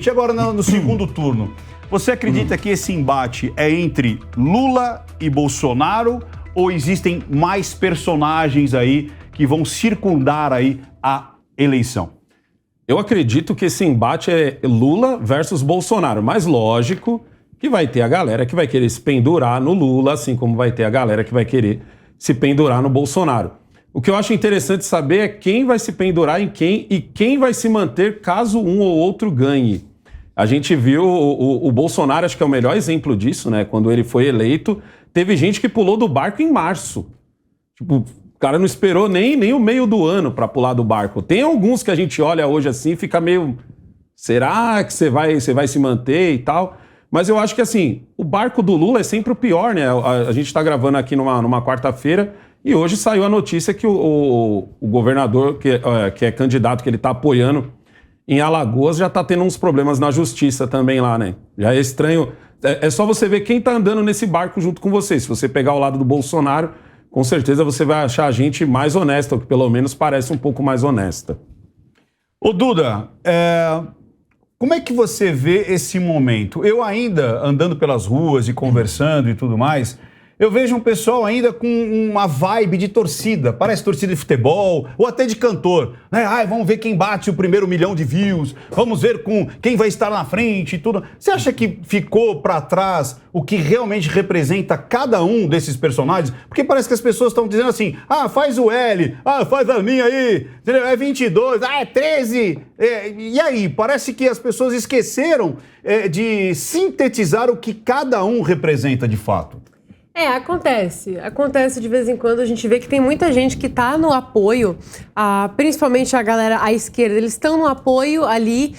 seguinte, agora no segundo turno, você acredita que esse embate é entre Lula e Bolsonaro ou existem mais personagens aí que vão circundar aí a eleição? Eu acredito que esse embate é Lula versus Bolsonaro, mas lógico que vai ter a galera que vai querer se pendurar no Lula, assim como vai ter a galera que vai querer se pendurar no Bolsonaro. O que eu acho interessante saber é quem vai se pendurar em quem e quem vai se manter caso um ou outro ganhe. A gente viu o Bolsonaro, acho que é o melhor exemplo disso, né? Quando ele foi eleito, teve gente que pulou do barco em março. Tipo, o cara não esperou nem o meio do ano para pular do barco. Tem alguns que a gente olha hoje assim e fica meio... Será que você vai se manter e tal? Mas eu acho que assim, o barco do Lula é sempre o pior, né? A gente está gravando aqui numa quarta-feira e hoje saiu a notícia que o governador, que é candidato, que ele está apoiando em Alagoas, já está tendo uns problemas na justiça também lá, né? Já é estranho. É só você ver quem está andando nesse barco junto com você. Se você pegar o lado do Bolsonaro, com certeza você vai achar a gente mais honesta, ou que pelo menos parece um pouco mais honesta. Ô Duda, como é que você vê esse momento? Eu ainda, andando pelas ruas e conversando e tudo mais, eu vejo um pessoal ainda com uma vibe de torcida, parece torcida de futebol ou até de cantor, né? Ai, vamos ver quem bate o primeiro 1 milhão de views, vamos ver com quem vai estar na frente e tudo. Você acha que ficou para trás o que realmente representa cada um desses personagens? Porque parece que as pessoas estão dizendo assim, faz o L, faz a minha aí, entendeu? É 22, é 13. E aí, parece que as pessoas esqueceram de sintetizar o que cada um representa de fato. Acontece de vez em quando, a gente vê que tem muita gente que está no apoio, principalmente a galera à esquerda, eles estão no apoio ali,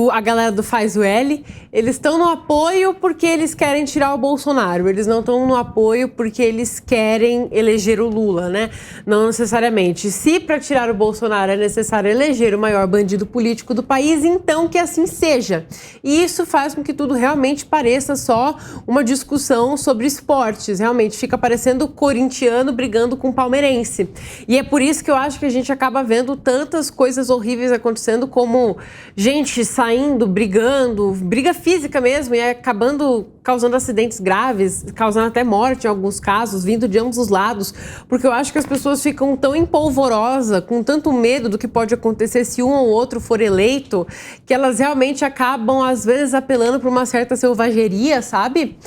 a galera do Faz o L, eles estão no apoio porque eles querem tirar o Bolsonaro, eles não estão no apoio porque eles querem eleger o Lula, né? Não necessariamente. Se para tirar o Bolsonaro é necessário eleger o maior bandido político do país, então que assim seja. E isso faz com que tudo realmente pareça só uma discussão sobre esportes. Realmente fica parecendo corintiano brigando com palmeirense. E é por isso que eu acho que a gente acaba vendo tantas coisas horríveis acontecendo, como gente saindo, brigando, briga física mesmo, e acabando causando acidentes graves, causando até morte em alguns casos, vindo de ambos os lados, porque eu acho que as pessoas ficam tão empolvorosas, com tanto medo do que pode acontecer se um ou outro for eleito, que elas realmente acabam, às vezes, apelando para uma certa selvageria, sabe?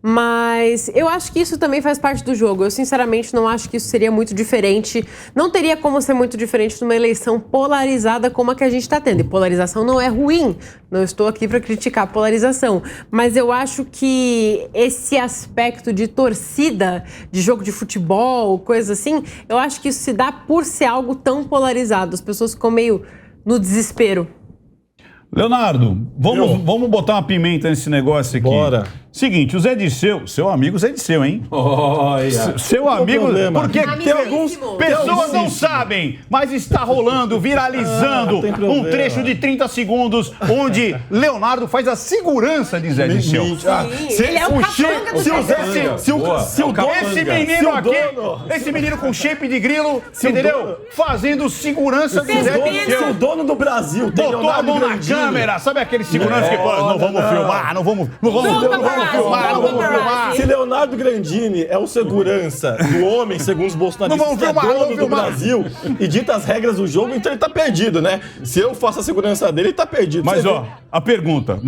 Mas eu acho que isso também faz parte do jogo. Eu, sinceramente, não acho que isso seria muito diferente. Não teria como ser muito diferente numa eleição polarizada como a que a gente está tendo. E polarização não é ruim. Não estou aqui para criticar a polarização. Mas eu acho que esse aspecto de torcida, de jogo de futebol, coisa assim, eu acho que isso se dá por ser algo tão polarizado. As pessoas ficam meio no desespero. Leonardo, vamos botar uma pimenta nesse negócio aqui. Bora. Seguinte, o Zé Disseu, seu amigo Zé Disseu, hein? Olha. Seu amigo, porque tem alguns Amiguíssimo. pessoas não sabem, mas está rolando, viralizando um trecho de 30 segundos onde Leonardo faz a segurança de Zé Disseu. Ele é o capanga do Esse menino com shape de grilo, entendeu? Fazendo segurança de Zé Disseu. Se o dono do Brasil tem Botou a mão na câmera, sabe aquele segurança que fala, não vamos filmar, não vamos filmar. Se Leonardo Grandini é o segurança do homem, segundo os bolsonaristas, que é dono do Brasil e dita as regras do jogo, então ele tá perdido, né? Se eu faço a segurança dele, ele tá perdido. Mas a pergunta,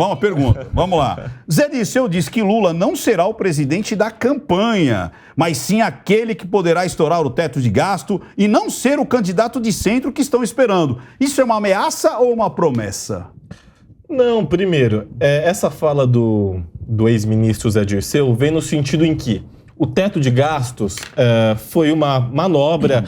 vamos lá. Zé Disseu diz que Lula não será o presidente da campanha, mas sim aquele que poderá estourar o teto de gasto e não ser o candidato de centro que estão esperando. Isso é uma ameaça ou uma promessa? Não, primeiro, essa fala do ex-ministro Zé Dirceu vem no sentido em que o teto de gastos foi uma manobra,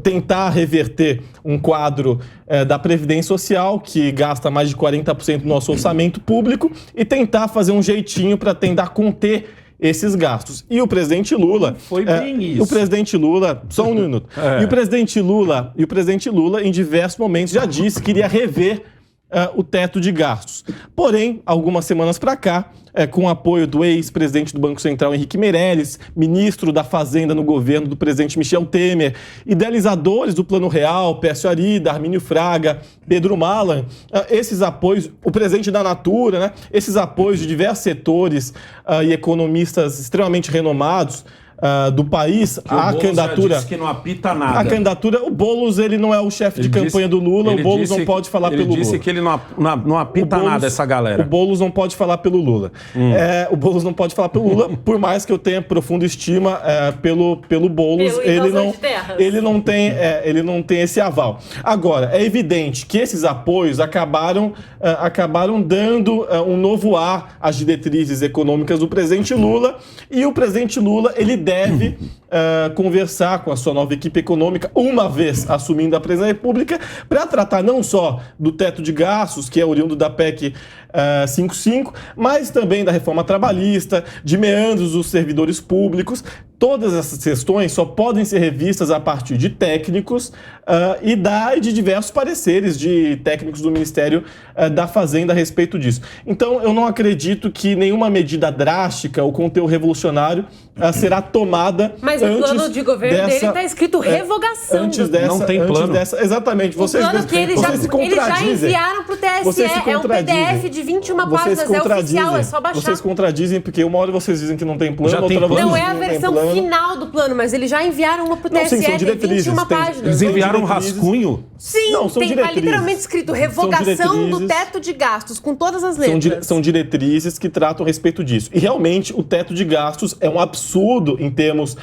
tentar reverter um quadro da Previdência Social, que gasta mais de 40% do nosso orçamento público, e tentar fazer um jeitinho para tentar conter esses gastos. E o presidente Lula... Foi bem isso. O presidente Lula... Só um minuto. E o presidente Lula, em diversos momentos, já disse que iria rever o teto de gastos. Porém, algumas semanas para cá, com o apoio do ex-presidente do Banco Central, Henrique Meirelles, ministro da Fazenda no governo do presidente Michel Temer, idealizadores do Plano Real, Pércio Arida, Armínio Fraga, Pedro Malan, esses apoios, o presidente da Natura, né, esses apoios de diversos setores e economistas extremamente renomados do país, a candidatura... disse que não apita nada. A candidatura, o Boulos, ele não é o chefe de campanha do Lula, o Boulos não pode falar pelo Lula. Ele disse que ele não apita nada, essa galera. O Boulos não pode falar pelo Lula. O Boulos não pode falar pelo Lula, por mais que eu tenha profunda estima pelo Boulos, ele não tem esse aval. Agora, é evidente que esses apoios acabaram dando um novo ar às diretrizes econômicas do presidente Lula, e o presidente Lula, ele deve conversar com a sua nova equipe econômica, uma vez assumindo a presidência da República, para tratar não só do teto de gastos, que é oriundo da PEC 55, mas também da reforma trabalhista, de meandros dos servidores públicos. Todas essas questões só podem ser revistas a partir de técnicos e de diversos pareceres de técnicos do Ministério da Fazenda a respeito disso. Então, eu não acredito que nenhuma medida drástica ou conteúdo revolucionário será tomada. Mas o plano de governo dele está escrito revogação. Não tem plano. O Exatamente. plano que eles já enviaram para o TSE. É um PDF de 21 páginas, é oficial, é só baixar. Vocês contradizem, porque uma hora vocês dizem que não tem plano, outra hora não é a versão final do plano, mas eles já enviaram uma para o TSE de 21 páginas. Eles enviaram um rascunho? Sim, está literalmente escrito revogação do teto de gastos, com todas as letras. São diretrizes que tratam a respeito disso. E realmente o teto de gastos é um absurdo em termos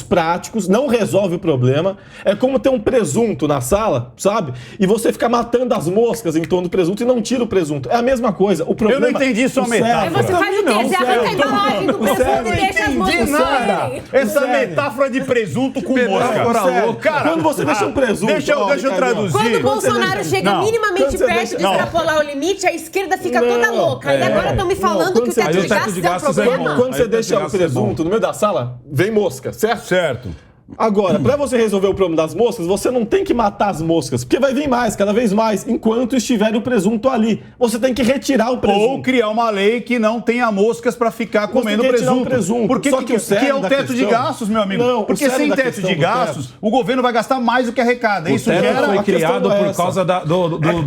práticos, não resolve o problema. É como ter um presunto na sala, sabe? E você ficar matando as moscas em torno do presunto e não tira o presunto. É a mesma coisa. O problema, eu não entendi sua metáfora. Aí você faz o quê? Você arranca a embalagem do presunto e deixa as moscas saírem. Essa metáfora de presunto com mosca. Cara, quando você deixa um presunto... Deixa eu traduzir. Quando o Bolsonaro chega minimamente perto de extrapolar o limite, a esquerda fica toda louca. E agora estão me falando que o teto de gastos é um problema. Quando você deixa o presunto no meio da sala, vem mosca, certo? Certo. Agora, para você resolver o problema das moscas, você não tem que matar as moscas, porque vai vir mais, cada vez mais, enquanto estiver o presunto ali. Você tem que retirar o presunto. Ou criar uma lei que não tenha moscas para ficar comendo presunto. Porque só que é o teto de gastos, meu amigo. Não, porque sem teto de gastos, o governo vai gastar mais do que arrecada. Isso gera... foi criado por causa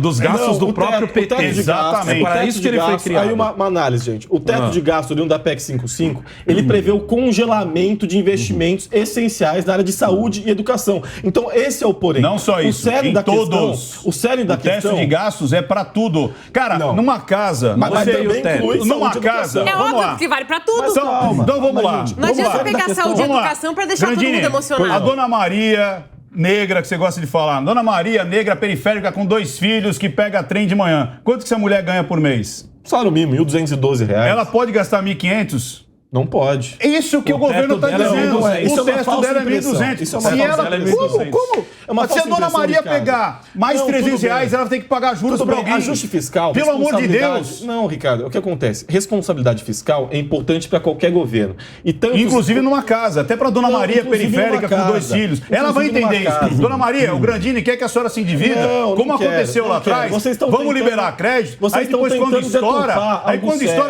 dos gastos do próprio PT. Exatamente. É para isso que ele foi criado. Aí uma análise, gente. O teto de gasto oriundo da PEC 55, ele prevê o congelamento de investimentos essenciais na área de saúde e educação. Então, esse é o porém. Não só isso, em todos. O sério da questão... O teto de gastos é para tudo. Cara, numa casa... Mas também inclui numa casa... É óbvio que vale para tudo. Então vamos lá. Não adianta pegar saúde e educação para deixar todo mundo emocionado. A dona Maria... negra, que você gosta de falar. Dona Maria, negra, periférica, com 2 filhos, que pega trem de manhã. Quanto que essa mulher ganha por mês? Salário mínimo, R$1.212. Ela pode gastar R$1.500? Não pode. Isso que o governo está dizendo. O teto dela é 1.200. Isso é uma falsa impressão. Como? Mas se a dona Maria pegar mais R$300, ela tem que pagar juros para alguém. Ajuste fiscal. Pelo amor de Deus. Não, Ricardo, o que acontece? Responsabilidade fiscal é importante para qualquer governo. Inclusive numa casa. Até para dona Maria periférica com 2 filhos. Ela vai entender isso. Dona Maria, o Grandini quer que a senhora se endivida? Como aconteceu lá atrás? Vamos liberar crédito. Aí depois quando estoura,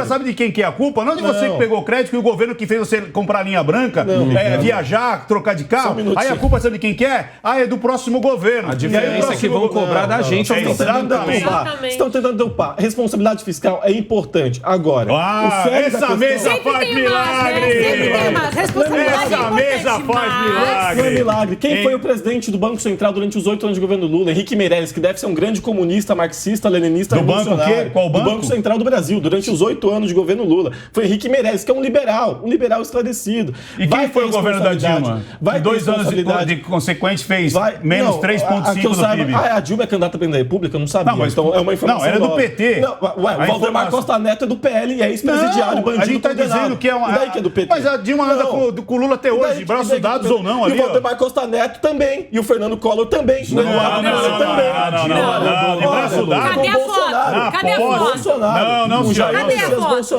sabe de quem que é a culpa? Não de você que pegou crédito e o governo que fez você comprar linha branca, viajar, trocar de carro. Aí a culpa sabe de quem que é? É do próximo governo. A diferença é que vão cobrar da gente. Estão tentando derrubar. Responsabilidade fiscal é importante. Agora, essa mesa faz milagre! Essa mesa faz milagre! Não é milagre. Quem foi o presidente do Banco Central durante os 8 anos de governo Lula? Henrique Meirelles, que deve ser um grande comunista, marxista, leninista, revolucionário. Do banco o quê? Qual banco? Do Banco Central do Brasil, durante os 8 anos de governo Lula. Foi Henrique Meirelles, que é um liberal esclarecido. E quem foi o governo da Dilma? Vai 2 anos de consequente fez menos 3,5% do PIB. A Dilma é candidata a presidente da República? Eu não sabia. Não, mas então é uma informação. Não, era do PT. O Valdemar Costa Neto é do PL e é ex-presidiário, bandido. A gente tá dizendo que é uma... E daí que é do PT? Mas a Dilma anda com o Lula até hoje, braços dados ou não ali. E o Valdemar Costa Neto também. E o Fernando Collor também. Não, de braço dado. Cadê a foto? Cadê a foto? Não, Cadê a foto?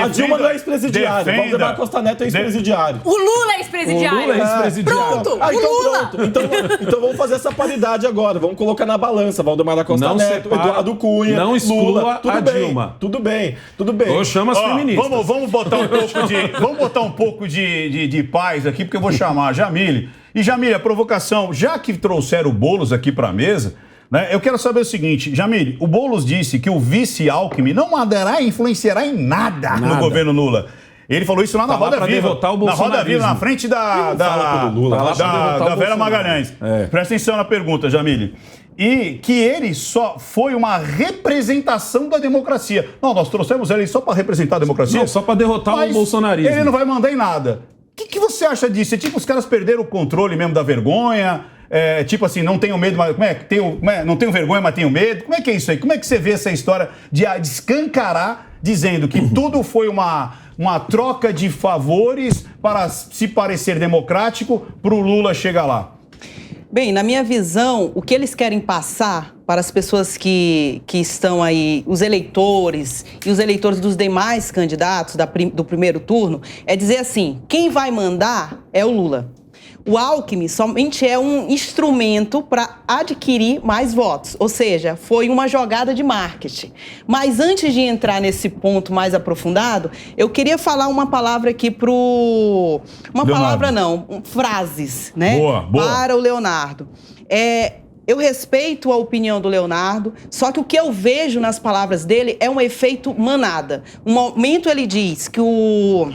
A Dilma não é ex-presidiária. defenda. Valdemar Costa Neto é ex-presidiário. O Lula é ex-presidiário. O Lula é ex-presidiário. Pronto, Ah, o então Lula. pronto. Então vamos fazer essa paridade agora. Vamos colocar na balança. Valdemar Costa Não Neto, separa, Eduardo Cunha, não exclua Lula. Tudo a bem, Dilma. Tudo bem, tudo bem. Ou chama as feministas. Vamos botar um pouco de paz aqui, porque eu vou chamar a Jamile. E, Jamile, a provocação, já que trouxeram o Boulos aqui para a mesa, né, eu quero saber o seguinte, Jamile, o Boulos disse que o vice Alckmin não influenciará em nada no governo Lula. Ele falou isso lá na Roda Viva. Derrotar o na Roda Viva, bolsonarismo. na frente da Vera Magalhães. Presta atenção na pergunta, Jamile. E que ele só foi uma representação da democracia. Não, nós trouxemos ele só para representar a democracia. Não, só para derrotar o bolsonarismo. Ele não vai mandar em nada. O que você acha disso? É tipo, os caras perderam o controle mesmo da vergonha? Tipo assim, não tenho medo, mas não tenho vergonha, mas tenho medo. Como é que é isso aí? Como é que você vê essa história de escancarar, dizendo que tudo foi uma troca de favores para se parecer democrático para o Lula chegar lá? Bem, na minha visão, o que eles querem passar para as pessoas que estão aí, os eleitores e os eleitores dos demais candidatos do primeiro turno, é dizer assim, quem vai mandar é o Lula. O Alckmin somente é um instrumento para adquirir mais votos, ou seja, foi uma jogada de marketing. Mas antes de entrar nesse ponto mais aprofundado, eu queria falar uma palavra aqui frases, né? Boa. Para o Leonardo. Eu respeito a opinião do Leonardo, só que o que eu vejo nas palavras dele é um efeito manada. Um momento ele diz que o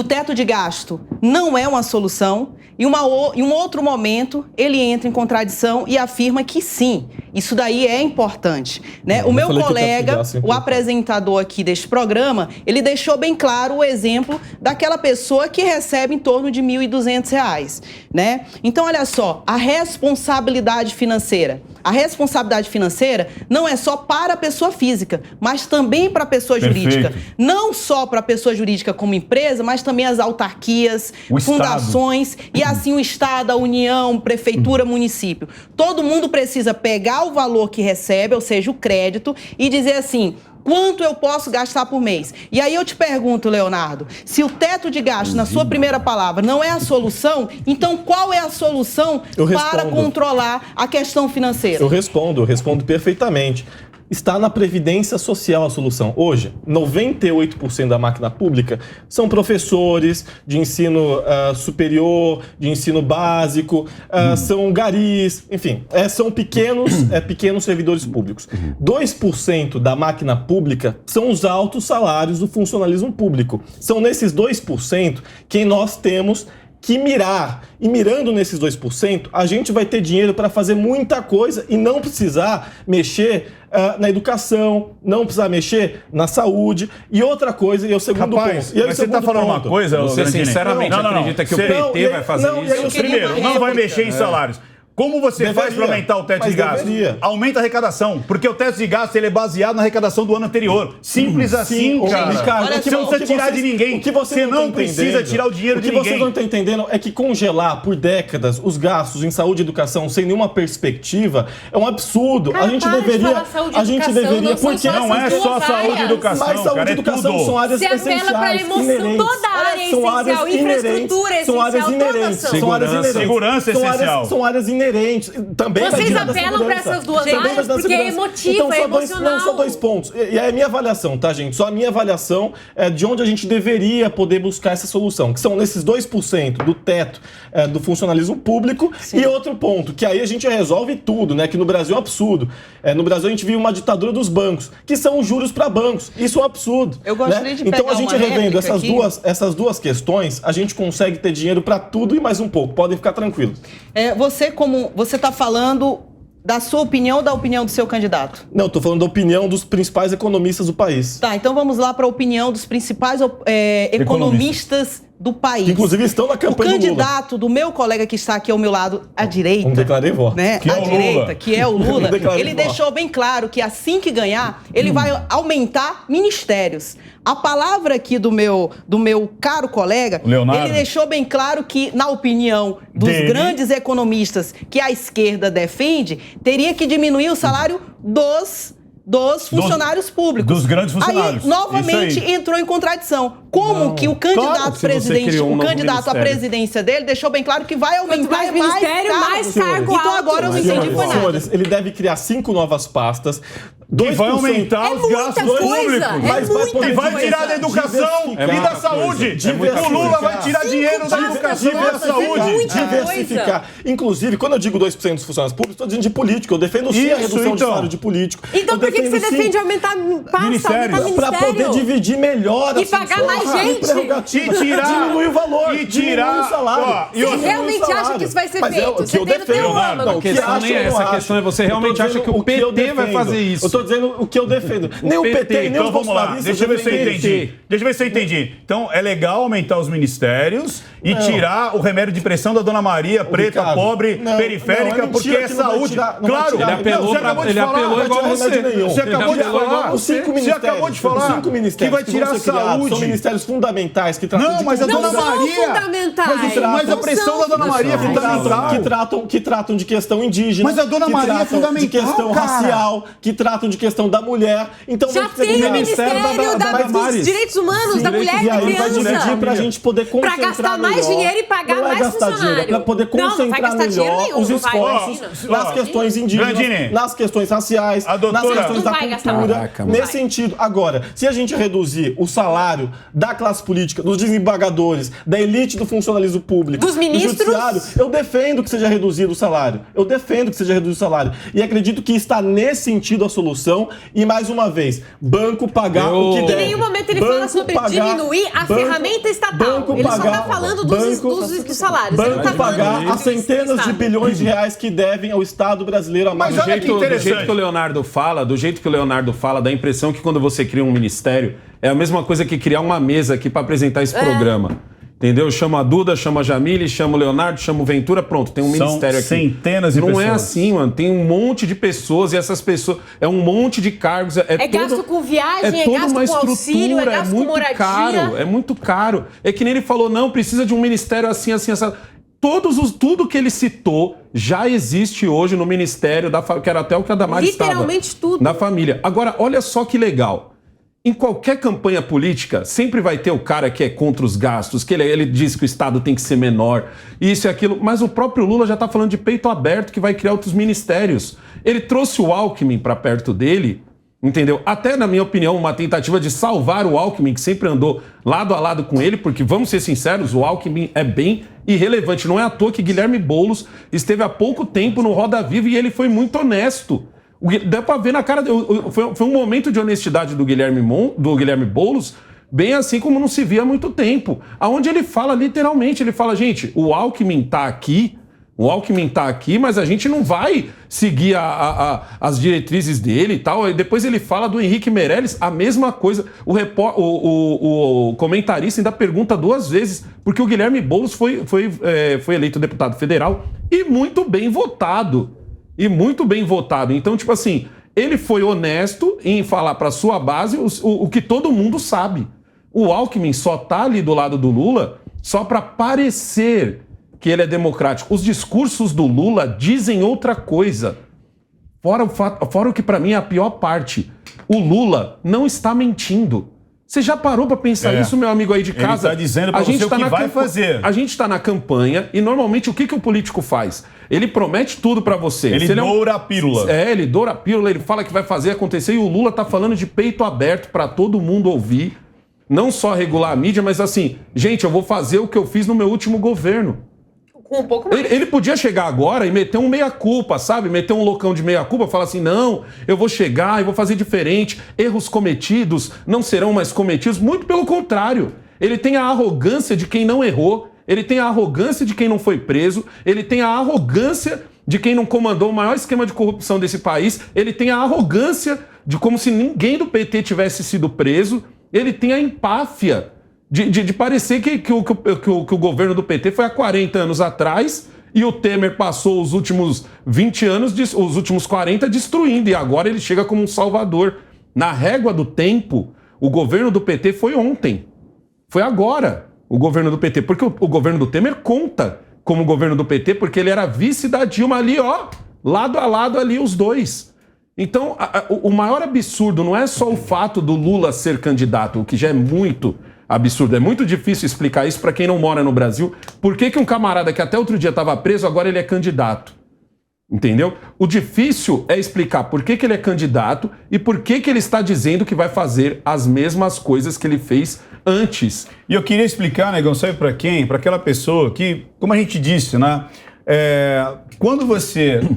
teto de gasto não é uma solução, e em um outro momento ele entra em contradição e afirma que sim, isso daí é importante, né? O meu colega, o apresentador aqui deste programa, ele deixou bem claro o exemplo daquela pessoa que recebe em torno de R$ 1.200, né? Então, olha só, a responsabilidade financeira. A responsabilidade financeira não é só para a pessoa física, mas também para a pessoa jurídica. Não só para a pessoa jurídica como empresa, mas também as autarquias, fundações e assim o Estado, a União, Prefeitura, município. Todo mundo precisa pegar o valor que recebe, ou seja, o crédito, e dizer assim, quanto eu posso gastar por mês? E aí eu te pergunto, Leonardo, se o teto de gasto, na sua primeira palavra, não é a solução, então qual é a solução para controlar a questão financeira? Eu respondo perfeitamente. Está na Previdência Social a solução. Hoje, 98% da máquina pública são professores de ensino superior, de ensino básico, são garis, enfim, são pequenos servidores públicos. 2% da máquina pública são os altos salários do funcionalismo público. São nesses 2% que nós temos que mirar. E mirando nesses 2%, a gente vai ter dinheiro para fazer muita coisa e não precisar mexer na educação, não precisar mexer na saúde. E outra coisa, e é o segundo ponto. Mas você está falando uma coisa, você sinceramente acredita que o PT vai fazer isso? Primeiro, não vai mexer em salários. Como você faz para aumentar o teto de gasto? Aumenta a arrecadação, porque o teto de gasto ele é baseado na arrecadação do ano anterior. Simples assim, cara. Você não precisa tirar de ninguém. Você não precisa tirar o dinheiro de ninguém. O que vocês não estão entendendo é que congelar por décadas os gastos em saúde e educação sem nenhuma perspectiva é um absurdo. A gente deveria, porque não é só saúde e educação, mas saúde e educação são áreas essenciais. Você apela para a emoção, toda a área é essencial, infraestrutura é essencial, segurança é essencial. São áreas inerentes. Também vocês apelam para essas duas áreas porque é emotivo, é emocional. Só dois pontos. E é a minha avaliação, tá, gente? Só a minha avaliação é de onde a gente deveria poder buscar essa solução, que são nesses 2% do teto do funcionalismo público. Sim. E outro ponto, que aí a gente resolve tudo, né? Que no Brasil é um absurdo. No Brasil a gente vive uma ditadura dos bancos, que são os juros para bancos. Isso é um absurdo. Eu gostaria de pegar então a gente revendo essas duas questões, a gente consegue ter dinheiro para tudo e mais um pouco. Podem ficar tranquilos. Você está falando da sua opinião ou da opinião do seu candidato? Não, estou falando da opinião dos principais economistas do país. Tá, então vamos lá para a opinião dos principais economistas do país. Que inclusive estão na campanha do Lula. O candidato do meu colega que está aqui ao meu lado, à direita. Não declarei voto. Né? À direita, que é o Lula. Ele deixou bem claro que assim que ganhar, ele vai aumentar ministérios. A palavra aqui do meu caro colega, Leonardo, ele deixou bem claro que, na opinião dos grandes economistas que a esquerda defende, teria que diminuir o salário dos dos funcionários públicos. Dos grandes funcionários. Aí, novamente, Isso aí. entrou em contradição. Como que o Claro, candidato se você presidente, criou um o novo candidato à ministério. presidência dele, deixou bem claro que vai aumentar mais ministério, mais cargo Então alto. agora eu não entendi foi nada. Senhores, ele deve criar 5 novas pastas. Que vai 2%. aumentar É os muita gastos coisa, públicos. é Mas vai muita poder E vai coisa. tirar da educação É e da muita saúde. coisa. O Lula vai tirar dinheiro da pastas educação e da novas, é saúde. muita Diversificar. Inclusive, quando eu digo 2% dos funcionários públicos, estou dizendo de político. Eu defendo sim a Isso, redução de então. salário de político. Então Eu por que defendo, você sim, defende aumentar pasta, Ministérios. aumentar Pra poder ministério? dividir melhor E as pagar funções. mais gente. Prerrogativa. E tirar- Diminui o valor. e diminui tirar- o salário. ó, e Você outra- realmente Diminui o acha que isso vai ser Mas feito? É o que Você eu tem no teu defendo. âmago. Não, A questão acha, nem é eu essa, não a questão é acho. você Eu tô realmente acha dizendo que o que eu PT vai defendo. fazer isso. Eu tô dizendo o que eu defendo. Nem o PT, nem Então os vamos lá, bolsonaristas deixa eu ver se eu defendem. entendi. Deixa eu ver se eu entendi. Então é legal aumentar os ministérios e tirar o remédio de pressão da Dona Maria, preta, Ricardo, pobre, não, periférica, não, é porque mentira é que não vai saúde. tirar- não vai Claro, tirar. Ele apelou você pra- acabou de ele falar. apelou igual Não vai tirar você. remédio nenhum. Você Ele acabou de apelou igual falar. Os 5 Você ministérios. acabou de falar Os 5 ministérios que vai tirar vão ser criados saúde. São ministérios fundamentais que tratam Não, de mas a Não Dona são Maria. fundamentais. Mas a pressão da Dona Maria é Não, fundamental. que tratam de questão indígena. Mas a Dona que Maria é tratam fundamental, de questão cara. racial, que tratam de questão da mulher. Então Já vai ter tem que o Ministério dos Damares. Direitos Humanos, da Mulher e e da aí vai dividir Criança. pra gente poder Pra concentrar gastar mais melhor. dinheiro e pagar Não é mais gastar dinheiro, funcionário. é pra poder Não, não vai concentrar gastar dinheiro melhor nenhum, os não vai, esforços imagina. nas questões indígenas, Gandini. nas questões raciais, A doutora- nas questões Não da vai gastar. cultura. Caraca, Nesse vai. sentido. Agora, se a gente reduzir o salário da classe política, dos desembargadores, da elite do funcionalismo público, Dos do ministros. judiciário, eu defendo que seja reduzido o salário. Eu defendo que seja reduzido o salário. E acredito que está nesse sentido a solução. E mais uma vez, banco pagar o que Em deve. Em nenhum momento ele Banco fala sobre pagar- diminuir a banco- ferramenta estatal. banco Ele só pagar- está falando dos salários. Ele não Banco tá falando pagar do as centenas de Estado. bilhões de reais que devem ao Estado brasileiro a mais. Mas olha que Do interessante. jeito que o Leonardo fala, dá a impressão que quando você cria um ministério, é a mesma coisa que criar uma mesa aqui para apresentar esse programa. Entendeu? Chama a Duda, chama a Jamile, chama o Leonardo, chama o Ventura, pronto, tem um São ministério aqui. centenas de Não pessoas. é assim, mano. Tem um monte de pessoas e essas pessoas. É um monte de cargos. É gasto com viagem, é toda gasto uma com auxílio, é estrutura, gasto com muito moradia. caro. É muito caro. É que nem ele falou, não, precisa de um ministério assim, assim, assim. Tudo que ele citou já existe hoje no Ministério da Família, que era até o que a Damares estava. Literalmente tudo. Da família. Agora, olha só que legal. Em qualquer campanha política, sempre vai ter o cara que é contra os gastos, que ele diz que o Estado tem que ser menor, isso e aquilo, mas o próprio Lula já está falando de peito aberto que vai criar outros ministérios. Ele trouxe o Alckmin para perto dele, entendeu? Até, na minha opinião, uma tentativa de salvar o Alckmin, que sempre andou lado a lado com ele, porque, vamos ser sinceros, o Alckmin é bem irrelevante. Não é à toa que Guilherme Boulos esteve há pouco tempo no Roda Viva e ele foi muito honesto. Deu pra ver na cara. Foi um momento de honestidade do Guilherme Boulos, bem assim como não se via há muito tempo. Aonde ele fala literalmente, ele fala, gente, o Alckmin tá aqui, mas a gente não vai seguir as diretrizes dele e tal. E depois ele fala do Henrique Meirelles, a mesma coisa. O comentarista ainda pergunta 2 vezes, porque o Guilherme Boulos foi eleito deputado federal e muito bem votado. Então, tipo assim, ele foi honesto em falar para sua base o que todo mundo sabe. O Alckmin só tá ali do lado do Lula só para parecer que ele é democrático. Os discursos do Lula dizem outra coisa. Fora o que para mim é a pior parte. O Lula não está mentindo. Você já parou para pensar isso, meu amigo aí de casa? Ele está dizendo para você o que vai fazer. A gente está na campanha e normalmente o que o político faz? Ele promete tudo para você. Ele doura a pílula. Ele doura a pílula, ele fala que vai fazer acontecer e o Lula tá falando de peito aberto para todo mundo ouvir. Não só regular a mídia, mas assim, gente, eu vou fazer o que eu fiz no meu último governo. Com um pouco mais. Ele podia chegar agora e meter um meia-culpa, sabe? Meter um loucão de meia-culpa, falar assim, não, eu vou chegar e vou fazer diferente, erros cometidos não serão mais cometidos. Muito pelo contrário. Ele tem a arrogância de quem não errou, ele tem a arrogância de quem não foi preso, ele tem a arrogância de quem não comandou o maior esquema de corrupção desse país, ele tem a arrogância de como se ninguém do PT tivesse sido preso, ele tem a empáfia de parecer que o governo do PT foi há 40 anos atrás e o Temer passou os últimos 20 anos, os últimos 40 destruindo, e agora ele chega como um salvador. Na régua do tempo, o governo do PT foi ontem. Foi agora o governo do PT, porque o governo do Temer conta como governo do PT, porque ele era vice da Dilma ali, ó, lado a lado ali os dois. Então, o maior absurdo não é só o fato do Lula ser candidato, o que já é muito absurdo. É muito difícil explicar isso para quem não mora no Brasil. Por que um camarada que até outro dia estava preso, agora ele é candidato? Entendeu? O difícil é explicar por que ele é candidato e por que ele está dizendo que vai fazer as mesmas coisas que ele fez antes. E eu queria explicar, Negão, sabe para quem? Para aquela pessoa que, como a gente disse, né? Quando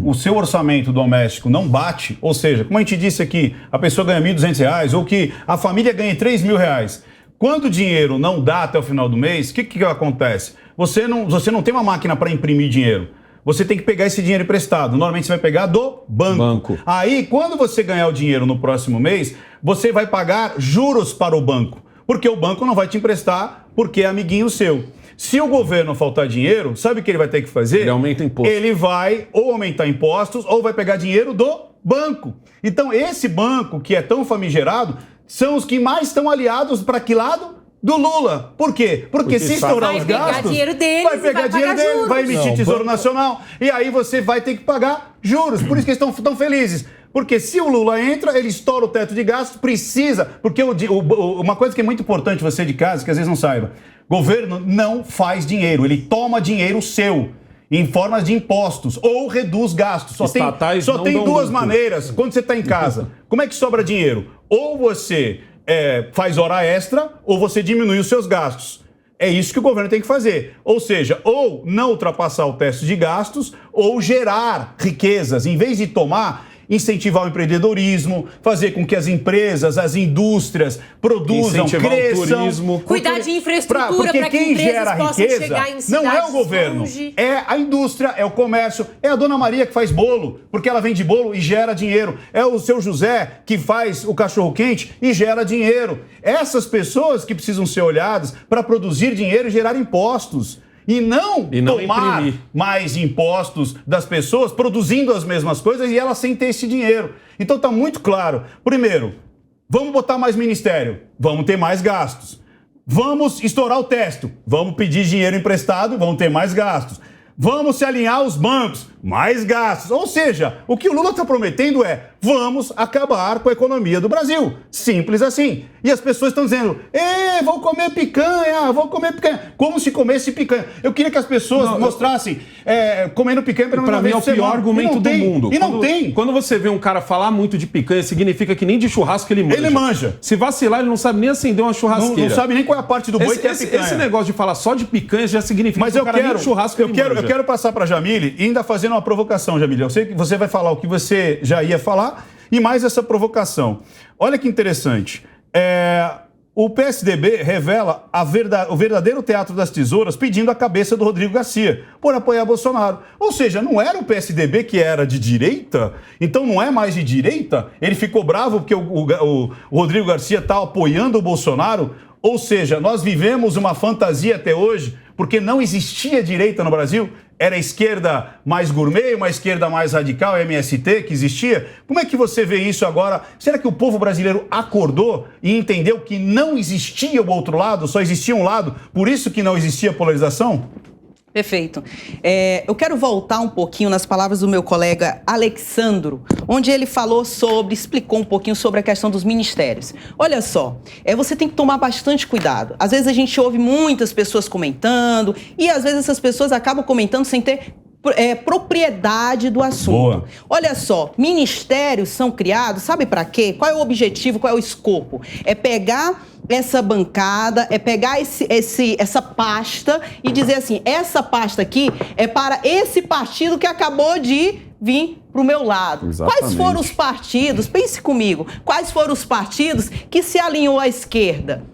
o seu orçamento doméstico não bate, ou seja, como a gente disse aqui, a pessoa ganha R$1.200 ou que a família ganha R$3.000, quando o dinheiro não dá até o final do mês, o que acontece? Você não tem uma máquina para imprimir dinheiro. Você tem que pegar esse dinheiro emprestado. Normalmente você vai pegar do banco. Aí, quando você ganhar o dinheiro no próximo mês, você vai pagar juros para o banco. Porque o banco não vai te emprestar porque é amiguinho seu. Se o governo faltar dinheiro, sabe o que ele vai ter que fazer? Ele aumenta imposto. Ele vai ou aumentar impostos ou vai pegar dinheiro do banco. Então, esse banco que é tão famigerado são os que mais estão aliados para que lado? Do Lula. Por quê? Porque se estourar os gastos, vai pegar dinheiro deles, vai pegar dinheiro dele, vai emitir Tesouro Nacional e aí você vai ter que pagar juros. Por isso que eles estão tão felizes. Porque se o Lula entra, ele estoura o teto de gastos, precisa... Porque uma coisa que é muito importante você de casa, que às vezes não saiba, governo não faz dinheiro, ele toma dinheiro seu em formas de impostos ou reduz gastos. Só tem duas maneiras quando você está em casa. Como é que sobra dinheiro? Ou você faz hora extra ou você diminui os seus gastos. É isso que o governo tem que fazer. Ou seja, ou não ultrapassar o teto de gastos ou gerar riquezas. Em vez de tomar... incentivar o empreendedorismo, fazer com que as empresas, as indústrias produzam, incentivar cresçam. O turismo. Cuidar de infraestrutura para que empresas possam chegar em cidades não é o governo, longe. é a indústria, é o comércio, é a Dona Maria que faz bolo, porque ela vende bolo e gera dinheiro. É o seu José que faz o cachorro-quente e gera dinheiro. Essas pessoas que precisam ser olhadas para produzir dinheiro e gerar impostos. E não tomar imprimir mais impostos das pessoas produzindo as mesmas coisas e elas sem ter esse dinheiro. Então está muito claro. Primeiro, vamos botar mais ministério, vamos ter mais gastos. Vamos estourar o teto, vamos pedir dinheiro emprestado, vamos ter mais gastos. Vamos se alinhar aos bancos, mais gastos. Ou seja, o que o Lula está prometendo é: vamos acabar com a economia do Brasil. Simples assim. E as pessoas estão dizendo: vou comer picanha, vou comer picanha. Como se comesse picanha. Eu queria que as pessoas mostrassem comendo picanha pela Pra mim é o pior argumento do mundo. E não tem. Quando você vê um cara falar muito de picanha, significa que nem de churrasco ele manja. Ele manja. Se vacilar, ele não sabe nem acender uma churrasqueira. Não sabe nem qual é a parte do boi que é picanha. Esse negócio de falar só de picanha já significa que o cara nem de churrasco ele manja. Eu quero passar para Jamile e ainda fazendo uma provocação, Jamile. Eu sei que você vai falar o que você já ia falar e mais essa provocação. Olha que interessante. O PSDB revela o verdadeiro teatro das tesouras pedindo a cabeça do Rodrigo Garcia por apoiar Bolsonaro. Ou seja, não era o PSDB que era de direita? Então não é mais de direita? Ele ficou bravo porque o Rodrigo Garcia está apoiando o Bolsonaro? Ou seja, nós vivemos uma fantasia até hoje porque não existia direita no Brasil? Era a esquerda mais gourmet, uma esquerda mais radical, MST, que existia? Como é que você vê isso agora? Será que o povo brasileiro acordou e entendeu que não existia o outro lado, só existia um lado, por isso que não existia polarização? Perfeito. Eu quero voltar um pouquinho nas palavras do meu colega Alexandro, onde ele explicou um pouquinho sobre a questão dos ministérios. Olha só, você tem que tomar bastante cuidado. Às vezes a gente ouve muitas pessoas comentando e às vezes essas pessoas acabam comentando sem ter propriedade do assunto. Boa. Olha só, ministérios são criados, sabe para quê? Qual é o objetivo, qual é o escopo? É pegar essa bancada, é pegar essa pasta e dizer assim, essa pasta aqui é para esse partido que acabou de vir para o meu lado. Exatamente. Quais foram os partidos, pense comigo, quais foram os partidos que se alinhou à esquerda?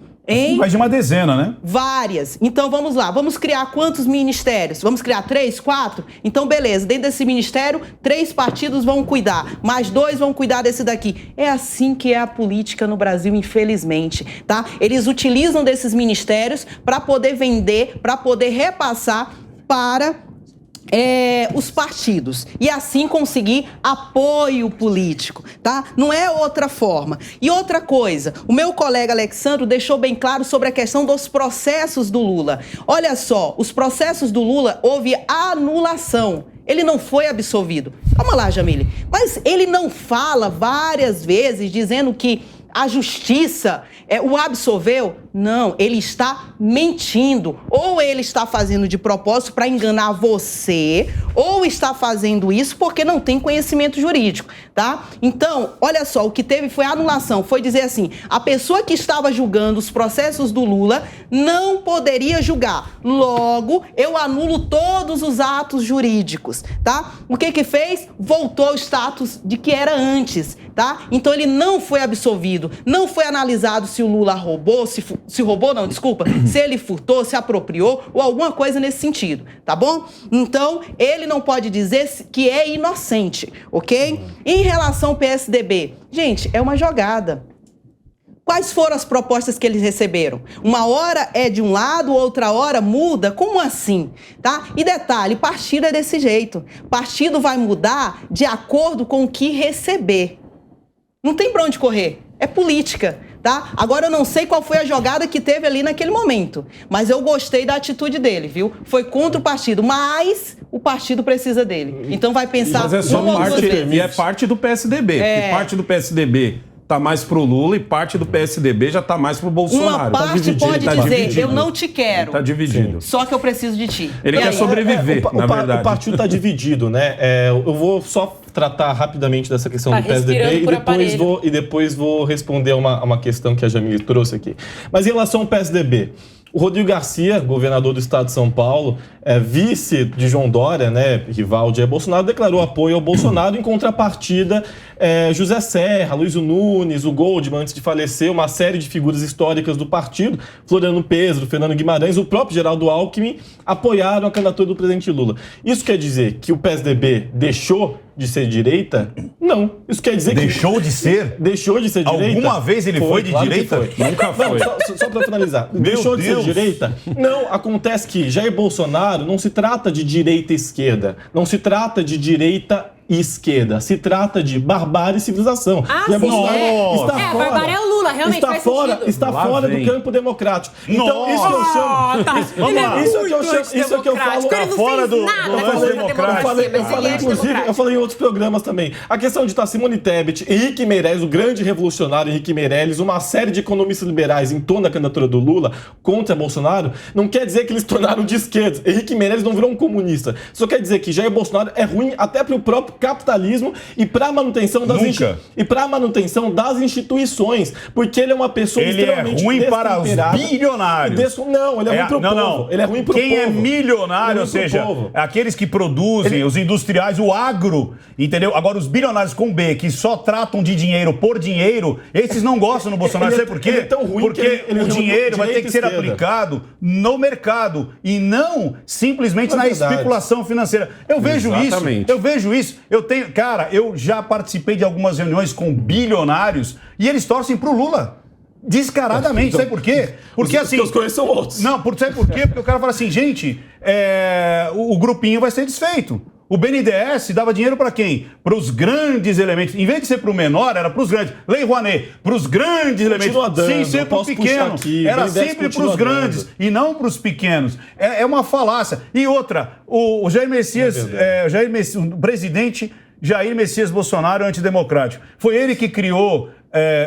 Mais de uma dezena, né? Várias. Então vamos lá, vamos criar quantos ministérios? Vamos criar 3, 4? Então beleza, dentro desse ministério, 3 partidos vão cuidar, mais 2 vão cuidar desse daqui. É assim que é a política no Brasil, infelizmente, tá? Eles utilizam desses ministérios para poder vender, para poder repassar para os partidos e assim conseguir apoio político, tá? Não é outra forma. E outra coisa, o meu colega Alexandro deixou bem claro sobre a questão dos processos do Lula. Olha só, os processos do Lula houve anulação. ele não foi absolvido. Calma lá, Jamile. Mas ele não fala várias vezes dizendo que a justiça o absolveu? Não, ele está mentindo. Ou ele está fazendo de propósito para enganar você, ou está fazendo isso porque não tem conhecimento jurídico, tá? Então, olha só, o que teve foi anulação. Foi dizer assim, a pessoa que estava julgando os processos do Lula não poderia julgar. Logo, eu anulo todos os atos jurídicos, tá? O que fez? Voltou ao status de que era antes, tá? Então, ele não foi absolvido. Não foi analisado se o Lula roubou, se roubou, não, desculpa, se ele furtou, se apropriou ou alguma coisa nesse sentido, tá bom? Então, ele não pode dizer que é inocente, ok? Em relação ao PSDB, gente, é uma jogada. Quais foram as propostas que eles receberam? Uma hora é de um lado, outra hora muda? Como assim? Tá? E detalhe, partido é desse jeito. Partido vai mudar de acordo com o que receber. Não tem pra onde correr. É política, tá? Agora eu não sei qual foi a jogada que teve ali naquele momento, mas eu gostei da atitude dele, viu? Foi contra o partido, mas o partido precisa dele. Então vai pensar... Mas é só parte, e é parte do PSDB. Porque parte do PSDB tá mais pro Lula e parte do PSDB já tá mais pro Bolsonaro. Uma parte pode dizer, eu não te quero. Tá dividido. Só que eu preciso de ti. Ele quer sobreviver, na verdade. O partido tá dividido, né? Eu vou só tratar rapidamente dessa questão do PSDB e depois vou responder uma questão que a Jamile trouxe aqui. Mas em relação ao PSDB, o Rodrigo Garcia, governador do estado de São Paulo, vice de João Dória, né, rival de Jair Bolsonaro, declarou apoio ao Bolsonaro. Em contrapartida, José Serra, Luiz Nunes, o Goldman, antes de falecer, uma série de figuras históricas do partido, Floriano Pêssaro, Fernando Guimarães, o próprio Geraldo Alckmin, apoiaram a candidatura do presidente Lula. Isso quer dizer que o PSDB deixou de ser direita? Não. Isso quer dizer Deixou de ser? Deixou de ser direita? Alguma vez ele foi de claro direita? Nunca foi. Não, só para finalizar. Deixou de ser direita? Não, acontece que Jair Bolsonaro não se trata de direita e esquerda. Não se trata de direita e esquerda. Se trata de barbárie e civilização. Jair Bolsonaro está fora. Barbárie é o Lula, realmente faz sentido. Está fora do campo democrático. Então, isso que eu chamo... Isso é que eu falo... Está fora do campo democrático. Eu falei em outros programas também. A questão de Simone Tebet, Henrique Meirelles, o grande revolucionário Henrique Meirelles, uma série de economistas liberais em torno da candidatura do Lula contra Bolsonaro, não quer dizer que eles tornaram de esquerda. Henrique Meirelles não virou um comunista. Só quer dizer que Jair Bolsonaro é ruim até para o próprio capitalismo e para a manutenção das instituições, porque ele é uma pessoa extremamente é ruim para os bilionários. Não, ele é ruim para o povo. Ele é ruim para o povo. Quem é milionário, ou seja, aqueles que produzem, os industriais, o agro, entendeu? Agora, os bilionários com B, que só tratam de dinheiro por dinheiro, esses não gostam do Bolsonaro. Sabe por quê? Ele é tão ruim porque o dinheiro vai ter que ser aplicado no mercado e não simplesmente na especulação financeira. Eu vejo isso. Eu já participei de algumas reuniões com bilionários e eles torcem pro Lula. Descaradamente, sabe por quê? Porque assim... Os conheço são outros. Não, sabe por quê? Porque o cara fala assim, gente, o grupinho vai ser desfeito. O BNDES dava dinheiro para quem? Para os grandes elementos. Em vez de ser para o menor, era para os grandes. Lei Rouanet, para os grandes elementos. Sem ser para o pequeno. Era sempre para os grandes e não para os pequenos. É uma falácia. E outra, o Jair Messias, o presidente Jair Messias Bolsonaro é antidemocrático. Foi ele que criou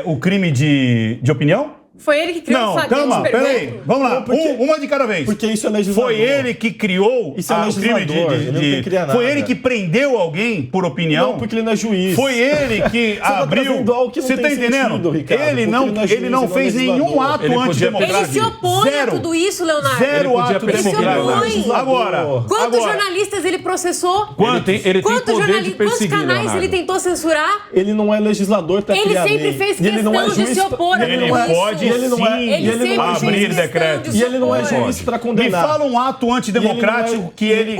o crime de opinião? Foi ele que criou o flagrante. Calma, peraí. Vamos lá, uma de cada vez. Porque isso é legislador. Foi ele que criou o crime de... Foi ele que prendeu alguém por opinião? Não, porque ele não é juiz. Foi ele que abriu... Você tá entendendo? Ele não fez nenhum ato antidemocrático. Ele se opõe a tudo isso, Leonardo. Zero ato democrático. Agora... Quantos jornalistas ele processou? Ele tem poder de perseguir, quantos canais ele tentou censurar? Ele não é legislador para criar lei. Ele sempre fez questão de se opor a tudo isso. Ele não é abrir decretos. E ele não é juiz para condenar. Me fala um ato antidemocrático que ele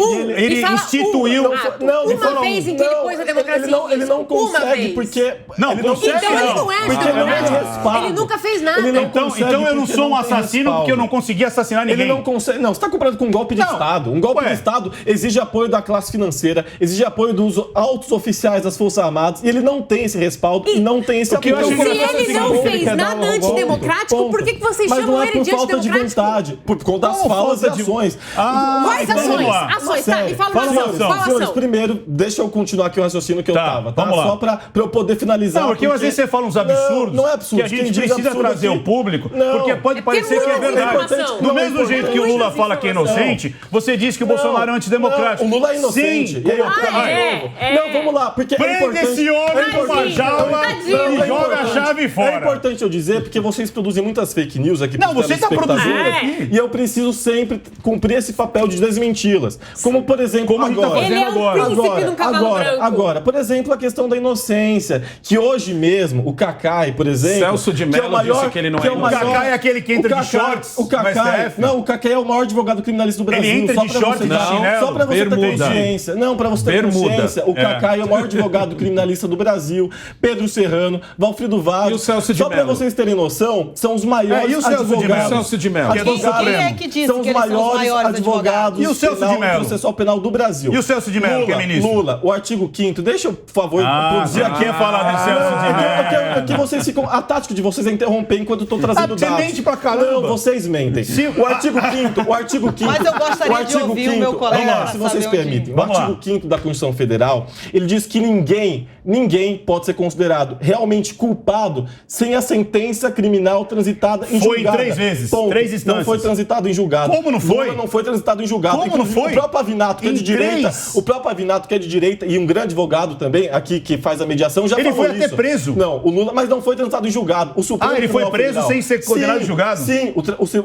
instituiu. Uma vez em que ele pôs a democracia. Ele não consegue porque... Não, ele não é antidemocrático. Ele nunca fez nada. Então eu não sou um assassino porque eu não consegui assassinar ninguém. Ele não consegue. Não, você está comparando com um golpe de Estado. Um golpe de Estado exige apoio da classe financeira, exige apoio dos altos oficiais das Forças Armadas e ele não tem esse respaldo e não tem esse apoio. Se ele não fez nada antidemocrático, democrático, por que vocês Mas chamam não é ele por de falta de antidemocrático? vontade, por conta das falas e ações. Quais então vamos lá. ações? Tá, me fala uma Fala ação. Qual Senhores, ação? primeiro, deixa eu continuar aqui o raciocínio que eu tava, tá? vamos lá. Só pra eu poder finalizar. Não, porque às vezes você fala uns absurdos não é absurdo. que a gente Quem diz precisa absurdo trazer aqui- ao público, Não. porque pode É porque parecer que é muita verdade. informação. Do mesmo jeito que o Lula fala que é inocente, você diz que o Bolsonaro é antidemocrático. Não, o Lula é inocente. Sim. E aí eu é. Não, vamos lá, porque Prende é importante. esse homem numa jaula tadinho. e joga a chave fora. É importante eu dizer, porque vocês produzem muitas fake news aqui. Não, pros você tá telespectadores, produzindo aqui. E eu preciso sempre cumprir esse papel de desmenti-las. Como, por exemplo, Como a gente tá agora. fazendo Ele é um agora. príncipe de um cavalo branco. Agora, por exemplo, a questão da inocência, que hoje mesmo o Cacai, por exemplo, Celso de que é o Mello disse que ele não é O Cacai é aquele que entra de shorts O no Cacai, STF? não, o Cacai é o maior advogado criminalista do Brasil. Ele entra de short e de chinelo? Só pra você ter Bermuda. consciência. Não, pra você ter Bermuda. consciência. O Cacai é o maior advogado criminalista do Brasil. Pedro Serrano, Valfrido Vaz. E o Celso de Só pra Mello? vocês terem noção, são os maiores e o Celso de advogados. Mello? Celso de Mello. Que é do Quem Supremo. é que disse São os que eles são os maiores maiores advogados E o Celso de penal, Mello? processual penal do Brasil. E o Celso de Mello, que é ministro? Lula, o artigo 5º, deixa eu, por favor, Você quer falar do Celso de Mello? é que vocês ficam. A tática de vocês é interromper enquanto eu tô trazendo Você dados. mente pra caramba. Não, vocês mentem. O artigo 5º. Mas eu gostaria de ouvir o meu colega Vamos lá, pra se vocês saber onde- permitem. O Vamos lá. artigo 5º da Constituição Federal, ele diz que ninguém pode ser considerado realmente culpado sem a sentença criminal transitada em Foi julgado. 3 vezes, Ponto. 3 instâncias. Não foi transitado em julgado. Como não foi? Lula não foi transitado em julgado. Como não Inclusive, foi? O próprio Avinato, que é Em de direita, 3? o próprio Avinato, que é de direita, e um grande advogado também, aqui, que faz a mediação, já Ele falou foi até isso. preso. Não, o Lula, mas não foi transitado em julgado. O Supremo Ah, ele foi Tribunal preso Federal. sem ser condenado em julgado? Sim,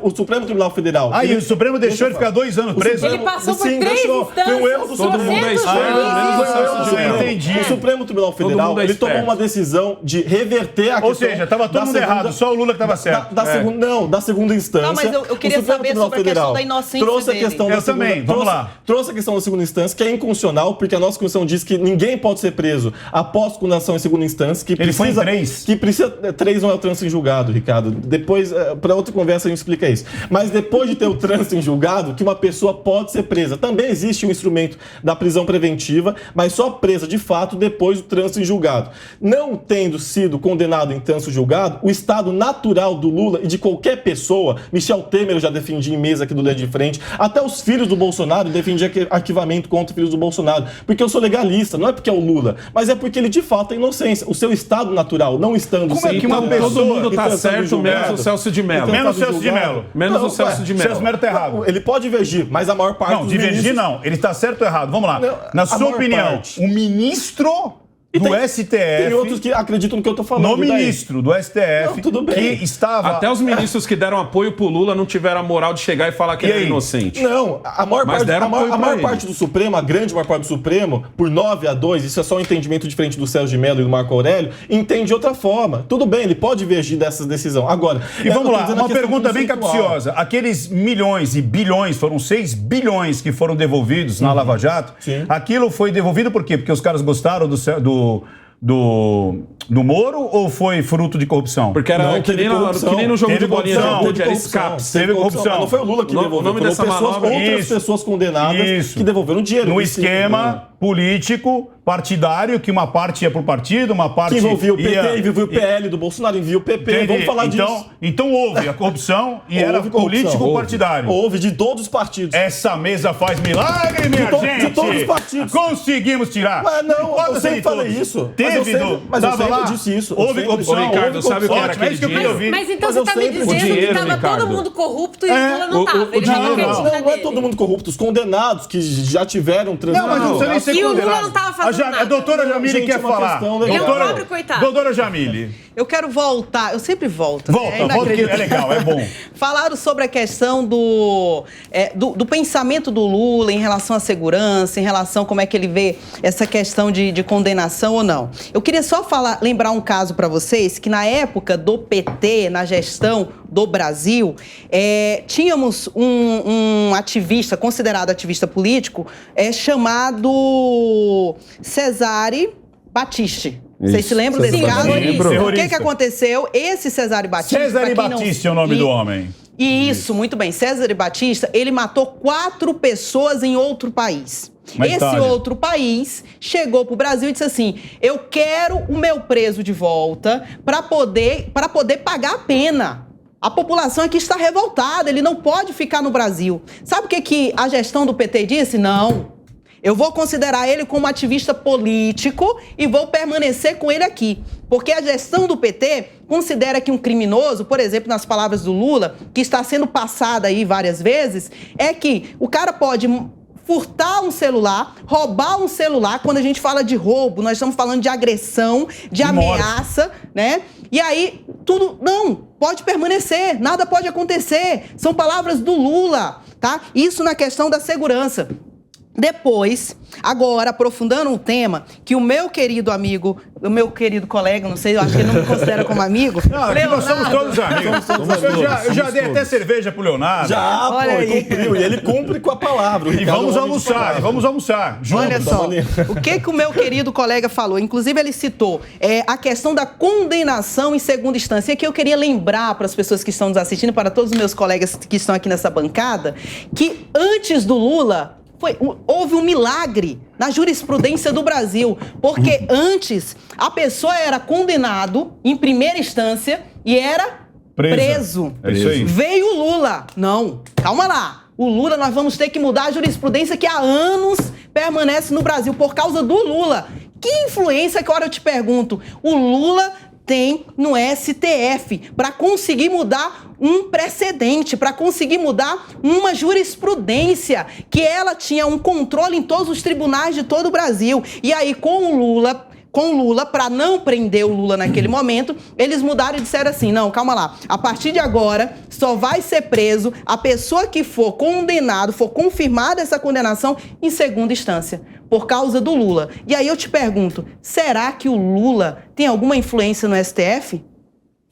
o Supremo Tribunal Federal. Ah, e o Supremo deixou ele ficar 2 anos preso? Ele passou por Sim, 3 deixou. instâncias. Foi um erro do Todo mundo é esperto, menos o Celso de Mello. Entendi. O Supremo Tribunal Federal, mundo é ele tomou esperto. uma decisão de reverter a Ou questão seja, tava todo da mundo segunda- errado, só o Lula que tava certo. Da segunda instância. Não, mas eu queria O Supremo saber Tribunal sobre a questão Federal da inocência trouxe a dele. questão Eu da segunda, também, vamos lá. Trouxe a questão da segunda instância, que é inconstitucional, porque a nossa Constituição diz que ninguém pode ser preso após condenação em segunda instância, que Ele foi em precisa... 3. Que precisa... 3 não é o trânsito em julgado, Ricardo. Depois, para outra conversa, a gente explica isso. Mas depois de ter o trânsito em julgado, que uma pessoa pode ser presa. Também existe um instrumento da prisão preventiva, mas só presa de fato depois do trânsito em julgado. Não tendo sido condenado em trânsito julgado, o estado natural do Lula e de qualquer pessoa, Michel Temer eu já defendi em mesa aqui do Linha de Frente, até os filhos do Bolsonaro defendi arquivamento contra os filhos do Bolsonaro, porque eu sou legalista, não é porque é o Lula, mas é porque ele de fato tem inocência. O seu estado natural, não estando Como é que uma Então, pessoa todo mundo tá e tentando certo, julgado, menos o Celso de Mello. Menos o Celso de Mello. Menos o Celso de Mello. Celso Mello tá errado. Ele pode divergir, mas a maior parte Não, dos divergir ministros- não. Ele está certo ou errado? Vamos lá. Não, Na a sua maior opinião, parte. o ministro E do STF... Tem outros que acreditam no que eu tô falando. No e daí? ministro do STF, Não, tudo bem. que estava... Até os ministros que deram apoio pro Lula não tiveram a moral de chegar e falar que E ele era aí? inocente. Não, a maior Mas parte, deram a maior, apoio a pra maior ele. parte do Supremo, a grande maior parte do Supremo, por 9-2, isso é só um entendimento diferente do Sérgio de Mello e do Marco Aurélio, entende de outra forma. Tudo bem, ele pode divergir dessas decisões. Agora, E vamos eu tô lá, dizendo a uma questão pergunta bem conceitual. capciosa. Aqueles milhões e bilhões, foram 6 bilhões que foram devolvidos na Lava Jato. Sim. Aquilo foi devolvido por quê? Porque os caras gostaram do Moro ou foi fruto de corrupção? Porque era Não, que, teve nem corrupção. no, que nem no jogo Teve de bolinha de corrupção, gude, era Teve corrupção. escapes. Teve corrupção. Mas não foi o Lula que O devolveu, nome foram dessa pessoas, manobra- outras Isso. pessoas condenadas Isso. que devolveram dinheiro. No Isso, esquema político, partidário, que uma parte ia pro partido, uma parte que envolvia o PT, ia... envolvia o PL do Bolsonaro, envolvia o PP. Entendi. Vamos falar então, disso. Então houve a corrupção e era Houve corrupção. político Houve. partidário. Houve de todos os partidos. Essa mesa faz milagre, minha De gente! todos os partidos. Conseguimos tirar. Mas não, Quase eu sempre de falei todos. isso. Teve Mas eu tava sempre lá. disse isso. Eu Houve sempre corrupção. disse. Ô, Ricardo, sabe o que era Ótimo, é aquele isso que eu queria dinheiro? ouvir. Mas então Mas você eu tá me sempre- dizendo O dinheiro, que tava Ricardo. todo mundo corrupto e o Lula não tava. Ele não, tava não, acreditando Não, não é nele. todo mundo corrupto. Os condenados que já tiveram Não, mas não precisa nem ser E o Lula condenado. não tava fazendo A nada. doutora Jamile Gente, quer é uma falar. questão legal. Ele é um pobre coitado. Doutora Jamile. Eu quero voltar, eu sempre volto. né? Volta, É volta que é inacreditável. legal, é bom. Falaram sobre a questão do pensamento do Lula em relação à segurança, em relação a como é que ele vê essa questão de condenação ou não. Eu queria só lembrar um caso para vocês, que na época do PT, na gestão do Brasil, tínhamos um ativista, considerado ativista político, chamado Cesare Battisti. Vocês se lembram desse Cesare caso? Battisti. O que aconteceu? Esse Cesare Battisti... Cesare pra quem não- Battisti é o nome do homem. Isso, muito bem. Cesare Batista, ele matou 4 pessoas em outro país. Na Esse Itália. outro país chegou pro Brasil e disse assim: eu quero o meu preso de volta para poder pagar a pena. A população aqui está revoltada, ele não pode ficar no Brasil. Sabe o que a gestão do PT disse? Não. Eu vou considerar ele como ativista político e vou permanecer com ele aqui. Porque a gestão do PT considera que um criminoso, por exemplo, nas palavras do Lula, que está sendo passada aí várias vezes, é que o cara pode furtar um celular, roubar um celular. Quando a gente fala de roubo, nós estamos falando de agressão, de ameaça, né? E aí, tudo, não, pode permanecer, nada pode acontecer. São palavras do Lula, tá? Isso na questão da segurança. Depois, agora, aprofundando um tema que o meu querido amigo, o meu querido colega, não sei, eu acho que ele não me considera como amigo. Não, aqui nós somos todos amigos. Eu já dei até cerveja pro Leonardo. Já, Olha pô, aí. cumpriu. E ele cumpre com a palavra. E vamos almoçar, juntos. Olha só, o que o meu querido colega falou, inclusive ele citou a questão da condenação em segunda instância, que eu queria lembrar para as pessoas que estão nos assistindo, para todos os meus colegas que estão aqui nessa bancada, que antes do Lula, houve um milagre na jurisprudência do Brasil, porque antes a pessoa era condenado em primeira instância e era preso. É isso aí. Veio o Lula. Não, calma lá. O Lula, nós vamos ter que mudar a jurisprudência que há anos permanece no Brasil por causa do Lula. Que influência, que agora eu te pergunto, o Lula tem no STF para conseguir mudar um precedente, para conseguir mudar uma jurisprudência que ela tinha um controle em todos os tribunais de todo o Brasil. E aí, com o Lula, para não prender o Lula naquele momento, eles mudaram e disseram assim, não, calma lá, a partir de agora só vai ser preso a pessoa que for condenado, for confirmada essa condenação em segunda instância, por causa do Lula. E aí eu te pergunto, será que o Lula tem alguma influência no STF?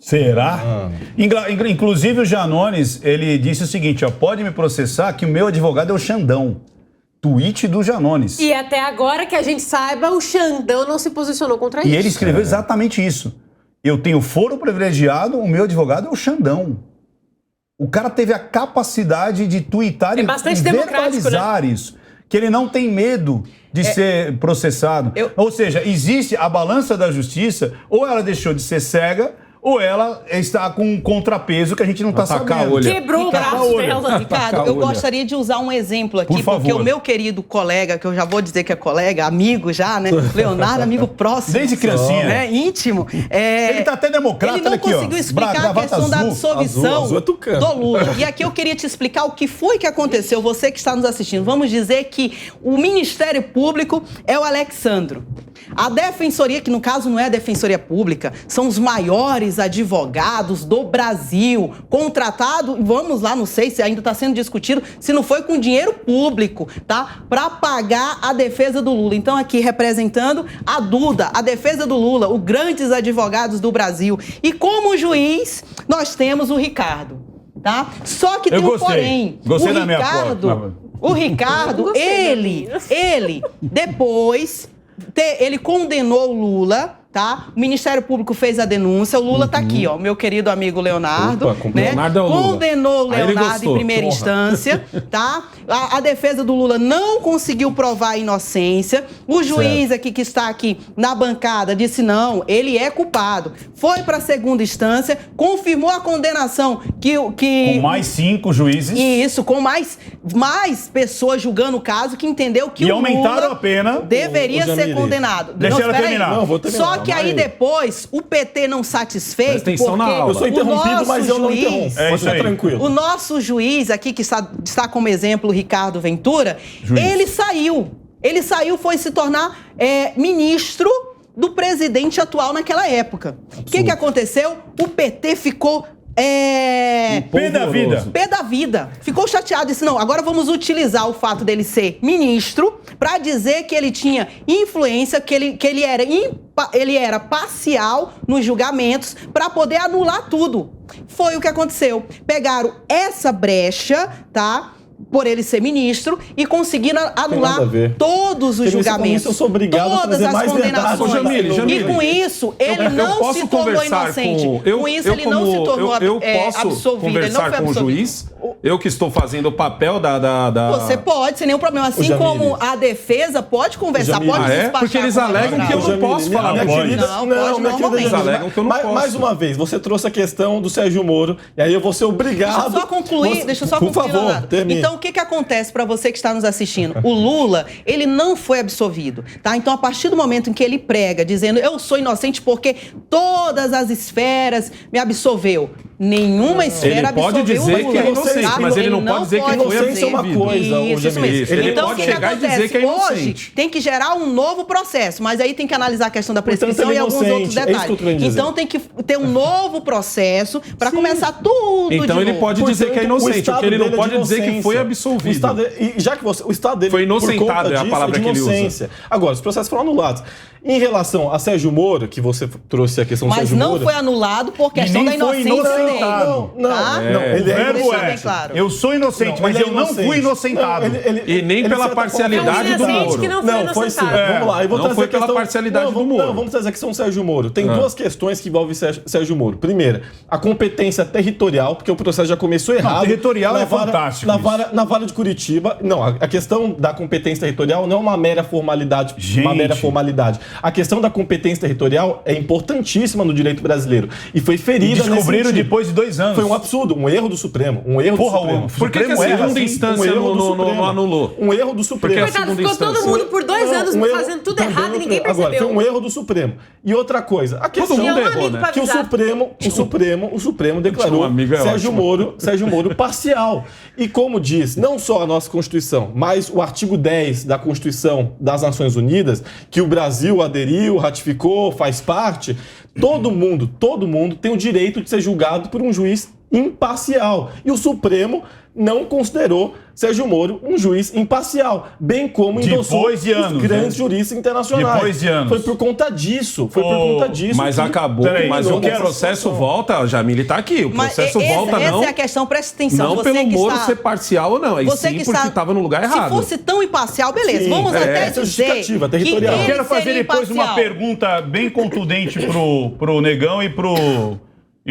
Será? Inclusive o Janones, ele disse o seguinte, ó, pode me processar que o meu advogado é o Xandão. Tweet do Janones. E até agora que a gente saiba, o Xandão não se posicionou contra isso. E ele escreveu exatamente isso. Eu tenho foro privilegiado, o meu advogado é o Xandão. O cara teve a capacidade de tuitar e verbalizar isso. Que ele não tem medo de ser processado. Ou seja, existe a balança da justiça, ou ela deixou de ser cega, ou ela está com um contrapeso que a gente não está sabendo. Quebrou o braço dela. Ricardo, eu gostaria de usar um exemplo aqui, porque o meu querido colega, que eu já vou dizer que é colega, amigo já, né? Leonardo, amigo próximo. Desde criancinha. Né? Íntimo. Ele tá até democrata, ele não aqui, conseguiu explicar a questão da absolvição do Lula. E aqui eu queria te explicar o que foi que aconteceu, você que está nos assistindo. Vamos dizer que o Ministério Público é o Alexandro. A Defensoria, que no caso não é a Defensoria Pública, são os maiores advogados do Brasil, contratado, vamos lá, não sei se ainda está sendo discutido, se não foi com dinheiro público, tá? Para pagar a defesa do Lula. Então aqui representando a Duda, a defesa do Lula, os grandes advogados do Brasil. E como juiz, nós temos o Ricardo, tá? Só que tem um porém. Gostei da minha o Ricardo, ele depois... Ele condenou o Lula, tá? O Ministério Público fez a denúncia, o Lula tá aqui, ó, meu querido amigo Leonardo, né? Leonardo é o Lula. Condenou o Leonardo em primeira instância, tá? A defesa do Lula não conseguiu provar a inocência. O juiz aqui que está aqui na bancada disse não, ele é culpado. Foi para a segunda instância, confirmou a condenação que com mais 5 juízes. Isso, com mais pessoas julgando o caso, que entendeu que e o aumentaram Lula a pena. deveria ser condenado. Deixa ela terminar. Não, vou terminar. Só que aí depois, o PT não satisfeito, porque eu sou interrompido, mas eu não interrompo. Pode ficar tranquilo. O nosso juiz aqui, que está como exemplo, o Ricardo Ventura, ele saiu. Ele saiu, foi se tornar ministro do presidente atual naquela época. O que aconteceu? O PT ficou... Pé da vida. Pé da vida. Ficou chateado, disse, não, agora vamos utilizar o fato dele ser ministro para dizer que ele tinha influência, que ele era parcial nos julgamentos para poder anular tudo. Foi o que aconteceu. Pegaram essa brecha, tá? por ele ser ministro e conseguindo anular nada a ver. todos os Porque com julgamentos, isso eu sou obrigado a todas trazer as mais verdade. condenações. Ô, Jamile, E com isso, ele eu não posso se tornou conversar inocente. com isso, ele não se tornou eu posso absolvido. Ele não conversar foi com o absolvido. juiz, eu que estou fazendo o papel da... Você pode, sem nenhum problema. Assim Jamile. como a defesa pode conversar, Jamile. pode Ah, é? despachar. Porque eles com alegam que eu advogado. não posso falar. minha pode. querida, Não, não, pode minha querida normalmente. Eles alegam que eu não posso. Mais uma vez, você trouxe a questão do Sérgio Moro, e aí eu vou ser obrigado... Deixa eu só concluir, Por favor, Leonardo. termine. Então, o que acontece para você que está nos assistindo? O Lula, ele não foi absolvido, tá? Então, a partir do momento em que ele prega, dizendo eu sou inocente porque todas as esferas me absolveu, nenhuma esfera Ele pode absolveu dizer o que é Lula, inocente, tá? mas ele não pode dizer que foi inocência é uma absolvido. coisa, ô, Isso Jamile. mesmo. Ele Então, pode o que chegar e acontece? dizer que é inocente. Hoje tem que gerar um novo processo, mas aí tem que analisar a questão da prescrição ele é e alguns inocente, outros é isso que eu detalhes. tô querendo dizer. Então tem que ter um novo processo para começar tudo Então de ele novo. pode dizer que é Portanto, inocente, o que ele não pode dizer que foi O absolvido. estado, e já que o estado dele Foi inocentado, por conta é a disso, palavra de que ele usa. inocência. Agora, os processos foram anulados. Em relação a Sérgio Moro, que você trouxe a questão do Mas Sérgio não Moro... foi anulado por questão da nem foi inocência dele. inocentado. Não, tá? não, ele O verbo deixar é, bem claro. eu sou inocente, mas ele é eu não inocente. fui inocentado. Não, E nem ele pela certa parcialidade É um do inocente Moro. que não foi Não, foi sim. inocentado. Vamos lá. Eu vou Não trazer foi a pela questão... parcialidade não, do Moro. Não, vamos trazer a questão do Sérgio Moro. Tem duas questões que envolvem Sérgio Moro. Primeira, a competência territorial, porque o processo já começou errado. territorial Na é vara- fantástico Na vara de Curitiba... Não, a questão da competência territorial não é uma mera formalidade. Gente. Uma mera formalidade. A questão da competência territorial é importantíssima no direito brasileiro. E foi E ferida nesse descobriram sentido. depois de 2 anos. Foi um absurdo, um erro do Supremo. Um erro Porra, do Supremo. o Por que a Supremo erra segunda assim? instância não anulou? Um erro do Supremo. Porque a Coitado, segunda ficou todo instância. mundo por 2 anos Um erro- fazendo tudo também errado e ninguém Agora, foi percebeu. um erro do Supremo. E outra coisa, a questão mundo Tinha um errou, amigo né? pra que o avisar. Supremo declarou Um amigo é Sérgio ótimo. Moro parcial. E como diz, não só a nossa Constituição, mas o artigo 10 da Constituição das Nações Unidas, que o Brasil aderiu, ratificou, faz parte, todo mundo tem o direito de ser julgado por um juiz imparcial. E o Supremo não considerou Sérgio Moro um juiz imparcial, bem como endossou Depois de anos, os grandes né? juristas internacionais. Depois de anos. Foi por conta disso. Foi por conta disso. Mas que- acabou, Peraí, mas eu o quero- processo volta, Jamile tá aqui, o Mas processo volta essa não, é a questão, presta atenção. não Você pelo que Moro está- ser parcial ou não, aí Você sim que porque está- estava no lugar errado. Se fosse tão imparcial, beleza. Sim, Vamos até essa é dizer justificativa que territorial. ele Eu quero fazer seria depois uma imparcial. pergunta bem contundente pro Negão e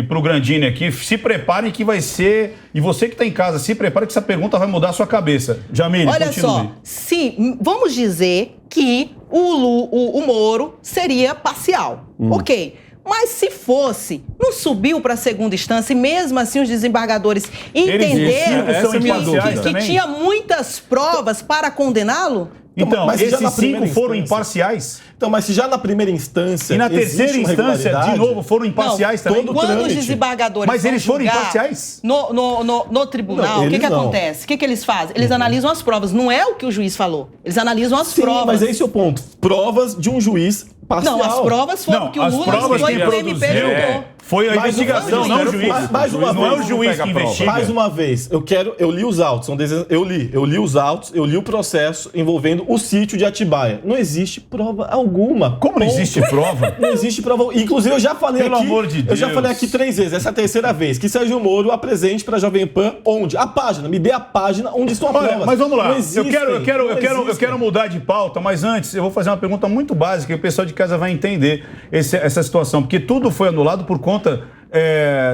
pro Grandini aqui. Se preparem que vai ser... E você que está em casa, se prepare que essa pergunta vai mudar a sua cabeça. Jamile, Olha continue. só, se vamos dizer que o Moro seria parcial, ok. Mas se fosse, não subiu para a segunda instância e mesmo assim os desembargadores entenderam Eles são essa é minha imparciais dúvida. que também? tinha muitas provas para condená-lo? Então, Mas já esses na 5 primeira foram instância. imparciais? Então, mas se já na primeira instância. E na existe terceira uma instância, de irregularidade, novo, foram imparciais também? todo Quando trâmite. os desembargadores Mas vão eles foram julgar imparciais? no tribunal, Não, o que eles não. acontece? O que eles fazem? Eles analisam as provas. Não é o que o juiz falou. Eles analisam as Sim, provas. mas esse é o ponto. Provas de um juiz parcial. Não, as provas foram Não, que o as Lula provas foi quem pro MP produziu julgou. foi a Mais investigação, uma não o vez, juiz. mais uma Não é o vez, juiz pega que a prova. investiga. Mais uma vez, eu li os autos, eu li os autos, eu li o processo envolvendo o sítio de Atibaia. Não existe prova alguma. Como não Ponto. existe prova? Não existe prova. Inclusive, eu já falei Pelo aqui. amor de Eu já Deus. falei aqui 3 vezes. Essa é a terceira vez que Sérgio Moro apresente para a Jovem Pan onde? A página. Me dê a página onde estão as Olha, provas. mas vamos lá. Não existem, Eu não existem. quero mudar de pauta, mas antes eu vou fazer uma pergunta muito básica e o pessoal de casa vai entender essa situação, porque tudo foi anulado por conta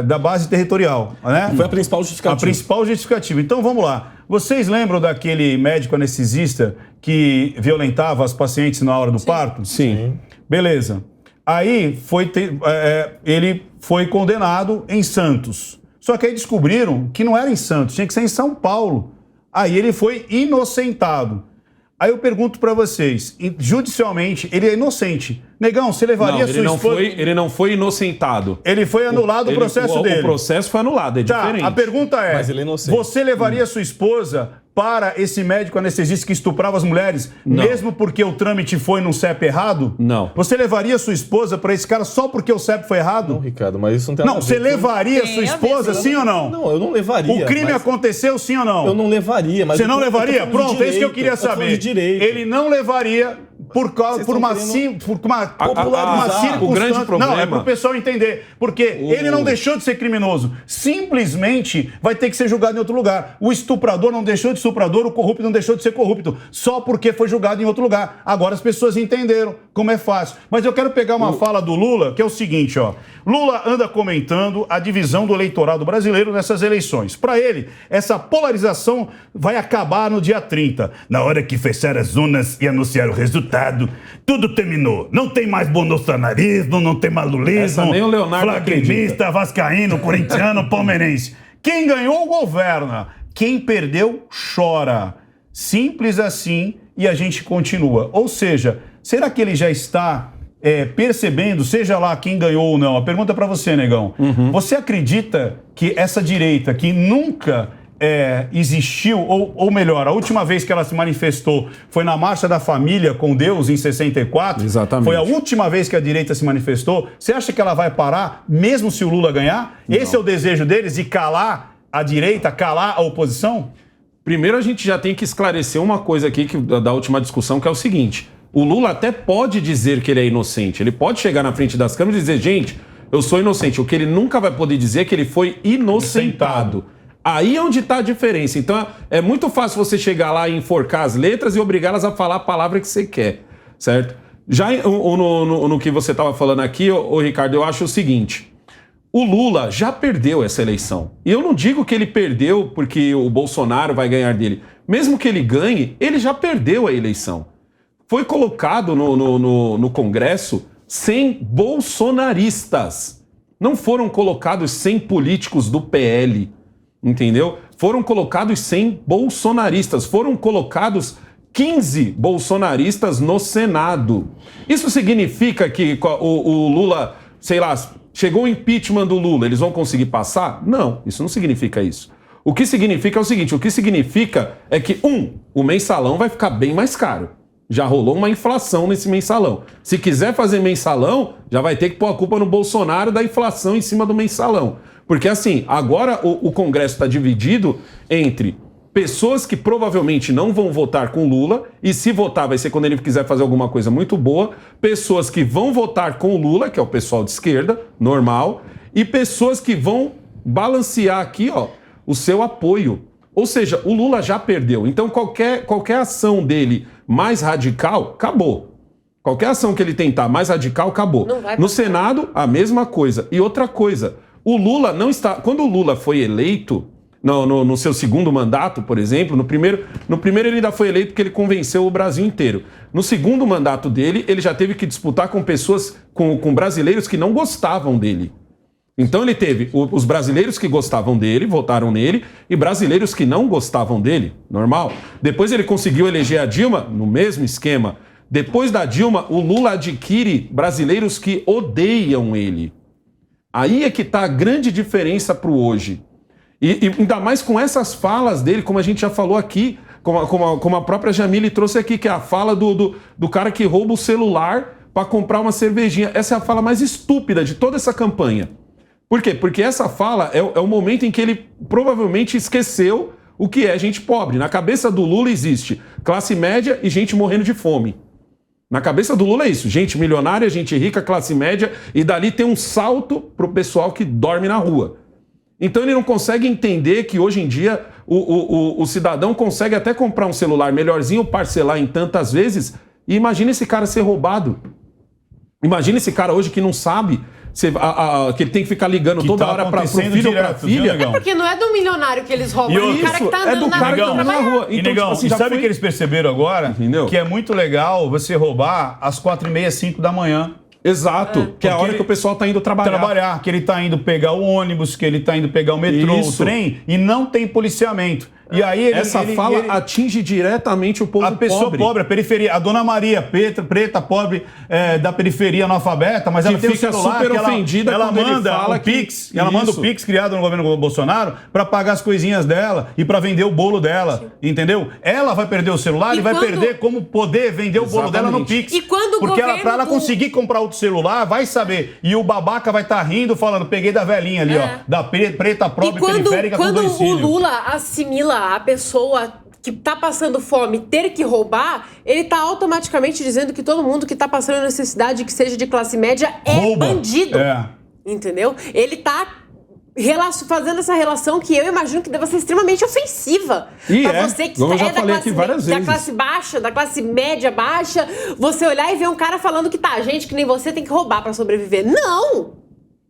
da base territorial, né? Foi a principal justificativa. A principal justificativa. Então vamos lá. Vocês lembram daquele médico anestesista que violentava as pacientes na hora do parto? Sim. Beleza. Aí ele foi condenado em Santos. Só que aí descobriram que não era em Santos, tinha que ser em São Paulo. Aí ele foi inocentado. Aí eu pergunto pra vocês, judicialmente, ele é inocente. Negão, você levaria Não, a sua esposa... ele não foi inocentado. Ele foi anulado o processo dele. O processo foi anulado, é Tá, diferente. a pergunta é, Mas ele é inocente. você levaria sua esposa para esse médico anestesista que estuprava as mulheres, Não. mesmo porque o trâmite foi num CEP errado? Não. Você levaria sua esposa para esse cara só porque o CEP foi errado? Não, Ricardo, mas isso não tem nada Não, a ver você com- levaria Tem sua a ver, esposa, sim ou não? Não, eu não levaria. O crime mas aconteceu, sim ou não? Eu não levaria, mas... Você não eu tô levaria? falando de Pronto, é isso que eu direito, queria tô falando saber. de direito. Ele não levaria por uma circunstância. O grande problema... Não, é para o pessoal entender. Porque ele não deixou de ser criminoso. Simplesmente vai ter que ser julgado em outro lugar. O estuprador não deixou de ser estuprador, o corrupto não deixou de ser corrupto. Só porque foi julgado em outro lugar. Agora as pessoas entenderam como é fácil. Mas eu quero pegar uma fala do Lula, que é o seguinte, ó. Lula anda comentando a divisão do eleitorado brasileiro nessas eleições. Para ele, essa polarização vai acabar no dia 30. Na hora que fechar as urnas e anunciar o resultado, tudo terminou. Não tem mais bolsonarismo, não tem mais lulismo, nem o Leonardo flamenguista, vascaíno, corintiano, palmeirense. Quem ganhou, governa. Quem perdeu, chora. Simples assim, e a gente continua. Ou seja, será que ele já está percebendo, seja lá quem ganhou ou não? A pergunta é para você, Negão. Você acredita que essa direita, que nunca existiu, ou melhor, a última vez que ela se manifestou foi na Marcha da Família com Deus, em 64? Exatamente. Foi a última vez que a direita se manifestou. Você acha que ela vai parar, mesmo se o Lula ganhar? Não. Esse é o desejo deles, de calar a direita, calar a oposição? Primeiro, a gente já tem que esclarecer uma coisa aqui da última discussão, que é o seguinte: o Lula até pode dizer que ele é inocente, ele pode chegar na frente das câmeras e dizer, gente, eu sou inocente. O que ele nunca vai poder dizer é que ele foi inocentado. Aí é onde está a diferença. Então, é muito fácil você chegar lá e enforcar as letras e obrigá-las a falar a palavra que você quer, certo? Já no que você estava falando aqui, Ricardo, eu acho o seguinte: o Lula já perdeu essa eleição. E eu não digo que ele perdeu porque o Bolsonaro vai ganhar dele. Mesmo que ele ganhe, ele já perdeu a eleição. Foi colocado no Congresso 100 bolsonaristas. Não foram colocados 100 políticos do PL, entendeu? Foram colocados 100 bolsonaristas. Foram colocados 15 bolsonaristas no Senado. Isso significa que o Lula, sei lá, chegou o impeachment do Lula, eles vão conseguir passar? Não, isso não significa isso. O que significa é o seguinte: o que significa é que, o mensalão vai ficar bem mais caro. Já rolou uma inflação nesse mensalão. Se quiser fazer mensalão, já vai ter que pôr a culpa no Bolsonaro da inflação em cima do mensalão. Porque assim, agora o Congresso está dividido entre pessoas que provavelmente não vão votar com Lula, e se votar vai ser quando ele quiser fazer alguma coisa muito boa, pessoas que vão votar com Lula, que é o pessoal de esquerda, normal, e pessoas que vão balancear aqui, ó, o seu apoio. Ou seja, o Lula já perdeu. Então qualquer ação dele mais radical, acabou. Qualquer ação que ele tentar mais radical, acabou. No Senado, a mesma coisa. E outra coisa, o Lula não está... Quando o Lula foi eleito, no seu segundo mandato, por exemplo, no primeiro ele ainda foi eleito porque ele convenceu o Brasil inteiro. No segundo mandato dele, ele já teve que disputar com pessoas, com brasileiros que não gostavam dele. Então ele teve os brasileiros que gostavam dele, votaram nele, e brasileiros que não gostavam dele, normal. Depois ele conseguiu eleger a Dilma, no mesmo esquema. Depois da Dilma, o Lula adquire brasileiros que odeiam ele. Aí é que está a grande diferença para o hoje. E ainda mais com essas falas dele, como a gente já falou aqui, como a própria Jamile trouxe aqui, que é a fala do cara que rouba o celular para comprar uma cervejinha. Essa é a fala mais estúpida de toda essa campanha. Por quê? Porque essa fala é o momento em que ele provavelmente esqueceu o que é gente pobre. Na cabeça do Lula existe classe média e gente morrendo de fome. Na cabeça do Lula é isso: gente milionária, gente rica, classe média, e dali tem um salto pro pessoal que dorme na rua. Então ele não consegue entender que hoje em dia o cidadão consegue até comprar um celular melhorzinho, parcelar em tantas vezes, e imagina esse cara ser roubado. Imagina esse cara hoje que não sabe... que ele tem que ficar ligando que toda hora pro filho ou pra filha. É porque não é do milionário que eles roubam, é do cara que tá andando na rua. Então, Negão, tipo assim, sabe o que eles perceberam agora? Entendeu? Que é muito legal você roubar às 4h30, 5 da manhã. Exato, que é a hora que o pessoal tá indo trabalhar. Que ele tá indo pegar o ônibus, que ele tá indo pegar o metrô, o trem, e não tem policiamento. E aí essa fala atinge diretamente o povo pobre. A pessoa pobre, a periferia. A dona Maria, preta, pobre, da periferia analfabeta, mas ela tem um celular super ofendida ela quando manda ele fala o Pix, ela manda o Pix criado no governo Bolsonaro para pagar as coisinhas dela e para vender o bolo dela, entendeu? Ela vai perder o celular e vai perder como poder vender o bolo dela no Pix. E quando porque para ela conseguir comprar outro celular, vai saber. E o babaca vai estar rindo, falando, peguei da velhinha ali, ó, da preta, pobre, periférica com 2 filhos. Quando o Lula assimila a pessoa que tá passando fome ter que roubar, ele tá automaticamente dizendo que todo mundo que tá passando necessidade, que seja de classe média, é Rouba. bandido. É. Entendeu? Ele tá fazendo essa relação que eu imagino que deva ser extremamente ofensiva. E pra você que eu já é falei aqui várias da vezes. classe baixa, da classe média baixa, você olhar e ver um cara falando que gente que nem você tem que roubar pra sobreviver. Não!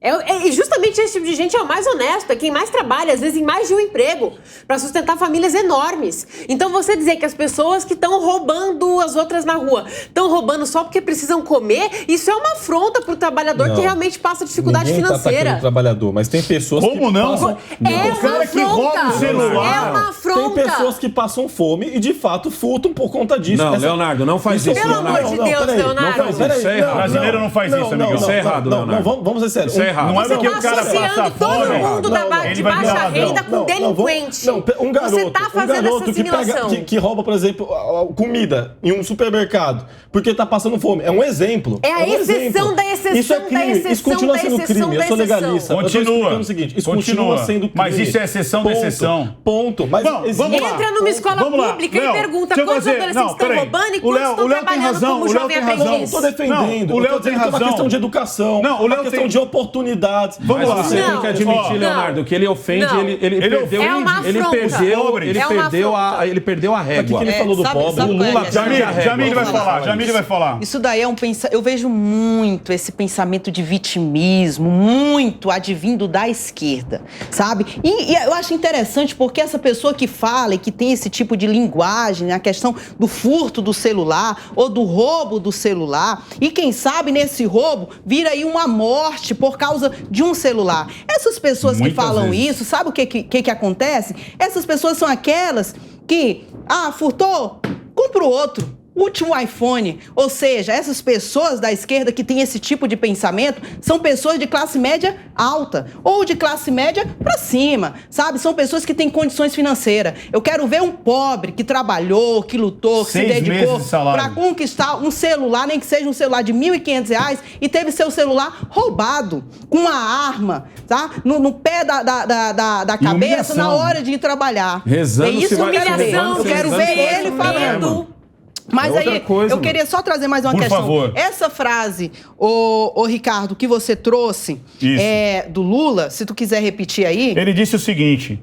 É justamente esse tipo de gente é o mais honesto, é quem mais trabalha, às vezes em mais de um emprego, para sustentar famílias enormes. Então você dizer que as pessoas que estão roubando as outras na rua estão roubando só porque precisam comer, isso é uma afronta para o trabalhador que realmente passa dificuldade Ninguém financeira. Tá atacando o trabalhador, mas tem pessoas Como que não? passam... É O cara uma que rouba o afronta. celular. É uma afronta. Tem pessoas que passam fome e, de fato, furtam por conta disso. Não, Leonardo, não faz isso, Pelo amor Leonardo. de Deus, peraí, Leonardo. Não faz isso, isso é errado. Brasileiro não faz isso, amigão. Isso é errado, Leonardo. Vamos ser sérios. Isso é errado. Não é Você porque está o cara associando passa todo fome, mundo ele de vai baixa virar ladrão. renda com delinquente. Um garoto, Você está fazendo essa que pega, assimilação. que rouba, por exemplo, comida em um supermercado porque tá passando fome. É um exemplo. É a exceção da exceção Isso é da crime. exceção Isso continua da sendo exceção crime. da Eu sou exceção. legalista. Continua. Eu tô explicando o seguinte. Isso continua sendo crime. Mas isso é exceção da Ponto. exceção. Ponto. Mas Vamos lá. Entra numa escola Vamos lá. pública Léo, e pergunta deixa eu quantos fazer- adolescentes não, estão peraí. roubando e O quantos Léo- estão o Léo tem trabalhando razão, como o Léo jovem tem razão. Não, aprendiz. tô defendendo. Não, o Léo Eu tô tem dizendo que é uma razão. questão de educação. Não, o Léo uma questão tem- de oportunidades. Vamos Mas lá. você tem que Não. admitir, Não. Leonardo, que ele ofende, Não. ele Ele perdeu, É uma ele afronta. perdeu, ele É uma perdeu afronta. ele perdeu a Mas o que régua. que ele falou do pobre? sabe O qual é a Lula questão? Jamile vai falar, Jamile vai falar. Isso daí é um pensamento. Eu vejo muito esse pensamento de vitimismo, muito advindo da esquerda, sabe? E eu acho interessante porque essa pessoa que fala e que tem esse tipo de linguagem, a questão do furto do celular ou do roubo do celular, e quem sabe nesse roubo vira aí uma morte por causa de um celular. Essas pessoas que Muitas falam vezes. isso, sabe o que acontece? Essas pessoas são aquelas que, furtou, compra o outro. Último iPhone. Ou seja, essas pessoas da esquerda que têm esse tipo de pensamento são pessoas de classe média alta ou de classe média pra cima, sabe? São pessoas que têm condições financeiras. Eu quero ver um pobre que trabalhou, que lutou, que 6 se dedicou meses de salário. pra conquistar um celular, nem que seja um celular de R$ 1.500 e teve seu celular roubado com uma arma, tá? No pé da cabeça humilhação. na hora de ir trabalhar. Rezando É isso se vai- que eu quero ver. humilhação, Eu quero ver rezando se ele vai- falando. Mas É outra aí, coisa, eu queria só trazer mais uma Por questão. favor. Essa frase, ô Ricardo, que você trouxe Isso. do Lula, se tu quiser repetir aí. Ele disse o seguinte,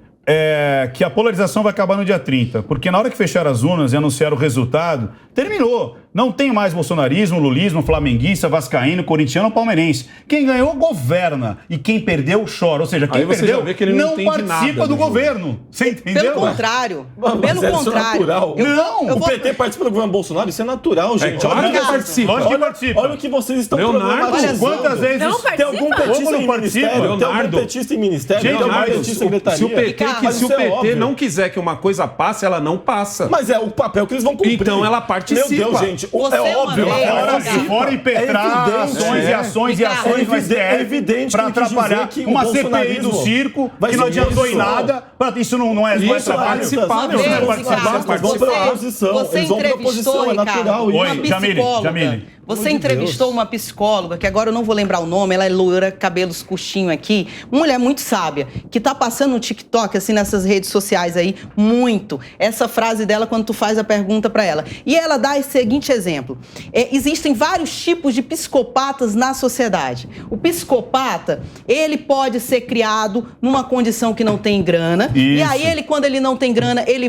que a polarização vai acabar no dia 30, porque na hora que fechar as urnas e anunciar o resultado, terminou. Não tem mais bolsonarismo, lulismo, flamenguista, vascaíno, corintiano ou palmeirense. Quem ganhou, governa. E quem perdeu, chora. Ou seja, quem Aí você perdeu já vê que ele não entende participa nada do do jogo. governo. Você entendeu? Pelo contrário. Mas Pelo isso é contrário. natural. Eu O vou- PT participa do governo Bolsonaro, isso é natural, gente. claro Olha que que participa. Lógico que participa. Olha o que vocês estão Leonardo, problematizando. Quantas vezes... Não Tem algum participa? petista Como não em participa? ministério? Tem algum Leonardo. petista em ministério? Gente, Tem algum Leonardo, petista em secretaria? Se o PT, Ricardo, se o isso é PT óbvio. não quiser que uma coisa passe, ela não passa. Mas é o papel que eles vão cumprir. Então ela participa. Meu Deus, gente. Você é óbvio. uma vez, Ela Ricardo. Fora impetrar É evidente. ações e ações e Ricardo, ações no é STF evidente pra que ele quis atrapalhar dizer que o uma CPI do bolsonarismo circo vai que não ser adiantou em isso. nada. Isso não é Isso, trabalho. participar, Uma vez, Leonardo. Ricardo, Eles vão pra oposição. você Eles vão pra entrevistou, oposição. É natural Ricardo, isso. Oi, uma Jamile, psicóloga. Jamile. Você Pelo amor de entrevistou Deus. uma psicóloga, que agora eu não vou lembrar o nome, ela é loira, cabelos curtinhos aqui, uma mulher muito sábia, que tá passando no TikTok, assim, nessas redes sociais aí, muito. Essa frase dela quando tu faz a pergunta pra ela. E ela dá esse seguinte exemplo. Existem vários tipos de psicopatas na sociedade. O psicopata, ele pode ser criado numa condição que não tem grana. E Isso. aí quando ele não tem grana, ele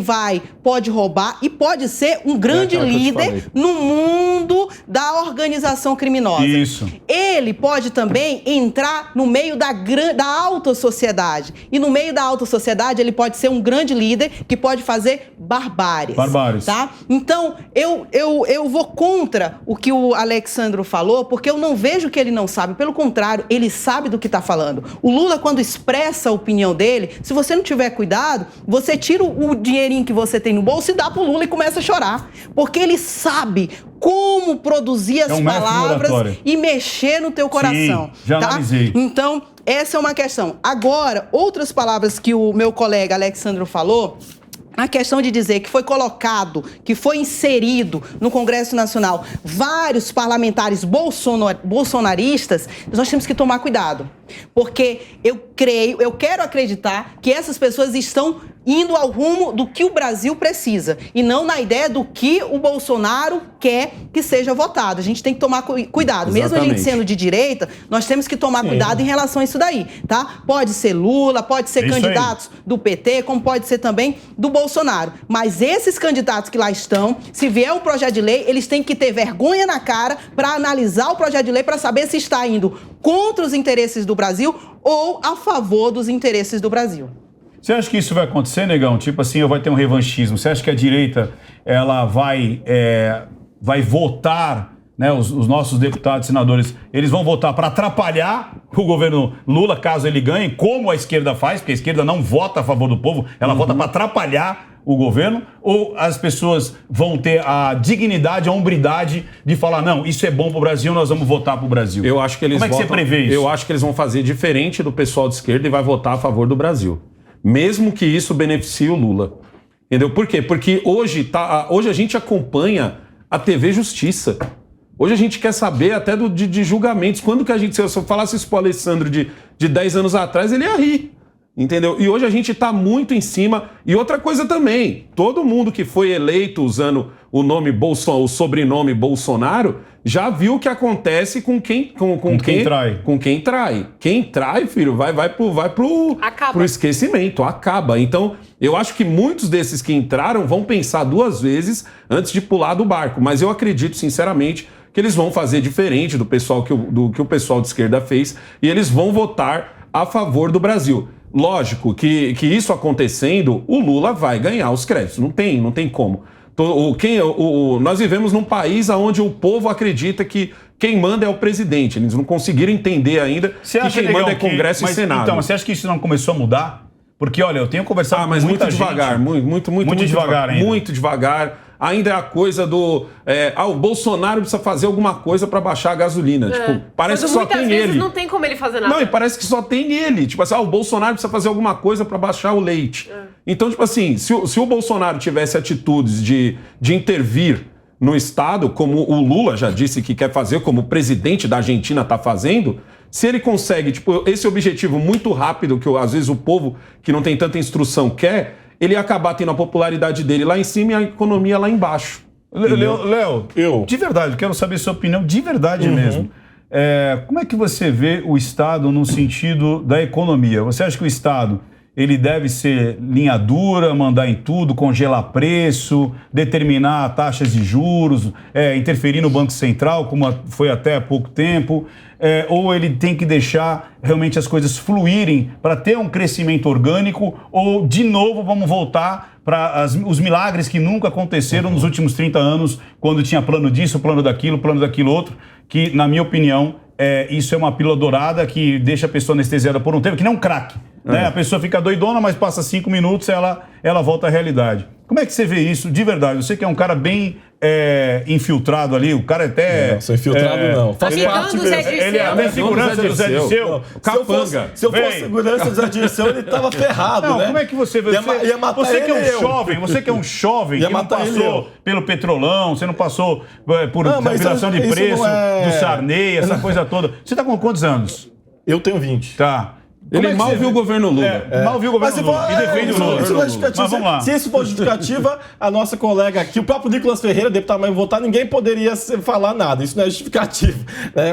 pode roubar e pode ser um grande aquela que eu te líder falei. no mundo da organização criminosa. Isso. Ele pode também entrar no meio da alta sociedade. E no meio da alta sociedade, ele pode ser um grande líder que pode fazer barbáries. Barbáries. Tá? Então, eu vou contra o que o Alexandro falou, porque eu não vejo que ele não sabe. Pelo contrário, ele sabe do que está falando. O Lula, quando expressa a opinião dele, se você não tiver cuidado, você tira o dinheirinho que você tem no bolso e dá pro Lula e começa a chorar. Porque ele sabe como produzir as um mestre no palavras oratório. e mexer no teu coração. já tá? analisei. Então, essa é uma questão. Agora, outras palavras que o meu colega Alexandro falou, a questão de dizer que foi colocado, que foi inserido no Congresso Nacional vários parlamentares bolsonaristas, nós temos que tomar cuidado. Porque eu quero acreditar que essas pessoas estão indo ao rumo do que o Brasil precisa e não na ideia do que o Bolsonaro quer que seja votado. A gente tem que tomar cuidado. Exatamente. Mesmo a gente sendo de direita, nós temos que tomar cuidado em relação a isso daí, tá? Pode ser Lula, pode ser candidatos do PT, como pode ser também do Bolsonaro. Mas esses candidatos que lá estão, se vier um projeto de lei, eles têm que ter vergonha na cara para analisar o projeto de lei para saber se está indo contra os interesses do Brasil ou a favor dos interesses do Brasil. Você acha que isso vai acontecer, Negão? Tipo assim, vai ter um revanchismo? Você acha que a direita ela vai votar, né, os nossos deputados e senadores, eles vão votar para atrapalhar o governo Lula, caso ele ganhe, como a esquerda faz, porque a esquerda não vota a favor do povo, ela vota para atrapalhar o governo, ou as pessoas vão ter a dignidade, a hombridade de falar, não, isso é bom pro Brasil, nós vamos votar pro Brasil? Eu acho que eles Como é que você prevê isso? Eu acho que eles vão fazer diferente do pessoal de esquerda e vai votar a favor do Brasil. Mesmo que isso beneficie o Lula. Entendeu? Por quê? Porque hoje a gente acompanha a TV Justiça. Hoje a gente quer saber até de julgamentos. Quando que a gente... Se eu falasse isso pro Alessandro de 10 anos atrás, ele ia rir. Entendeu? E hoje a gente tá muito em cima. E outra coisa também, todo mundo que foi eleito usando o sobrenome Bolsonaro já viu o que acontece com quem trai. Com quem trai. Quem trai, filho, vai pro esquecimento, acaba. Então, eu acho que muitos desses que entraram vão pensar 2 vezes antes de pular do barco. Mas eu acredito, sinceramente, que eles vão fazer diferente do que o pessoal de esquerda fez e eles vão votar a favor do Brasil. Lógico que isso acontecendo, o Lula vai ganhar os créditos. Não tem como. Nós vivemos num país onde o povo acredita que quem manda é o presidente. Eles não conseguiram entender ainda que quem manda é Congresso e Senado. Então, você acha que isso não começou a mudar? Porque, olha, eu tenho conversado com muita gente... Muito devagar ainda. Muito devagar. Ainda é a coisa do... o Bolsonaro precisa fazer alguma coisa para baixar a gasolina. Tipo, parece que só tem ele. Muitas vezes não tem como ele fazer nada. Não, e parece que só tem ele. Tipo assim, o Bolsonaro precisa fazer alguma coisa para baixar o leite. Então, tipo assim, se o Bolsonaro tivesse atitudes de intervir no Estado, como o Lula já disse que quer fazer, como o presidente da Argentina está fazendo, se ele consegue, tipo, esse objetivo muito rápido que às vezes o povo que não tem tanta instrução quer, ele ia acabar tendo a popularidade dele lá em cima e a economia lá embaixo. Léo, de verdade, eu quero saber sua opinião, de verdade mesmo. Como é que você vê o Estado no sentido da economia? Você acha que o Estado ele deve ser linha dura, mandar em tudo, congelar preço, determinar taxas de juros, interferir no Banco Central, como foi até há pouco tempo, ou ele tem que deixar realmente as coisas fluírem para ter um crescimento orgânico, ou de novo vamos voltar para os milagres que nunca aconteceram nos últimos 30 anos, quando tinha plano disso, plano daquilo outro, que na minha opinião isso é uma pílula dourada que deixa a pessoa anestesiada por um tempo, que nem um crack. Né? A pessoa fica doidona, mas passa 5 minutos e ela volta à realidade. Como é que você vê isso de verdade? Você que é um cara bem infiltrado ali, o cara até... Não, sou infiltrado não. Faz parte mesmo. Ele é a segurança do Zé Dirceu. Capanga. Se eu fosse segurança do Zé Dirceu, ele tava ferrado, não, né? Como é que você vê? Você que é um jovem que não passou pelo Petrolão, você não passou por estabilização de preço, do Sarney, essa coisa toda. Você tá com quantos anos? Eu tenho 20. Tá. Ele mal viu o governo Lula. Mal viu o governo Lula. E defende o Lula. Isso não é justificativa. Mas vamos lá. Se isso for justificativa, a nossa colega aqui, o próprio Nicolas Ferreira, deputado mais votado, ninguém poderia falar nada. Isso não é justificativo.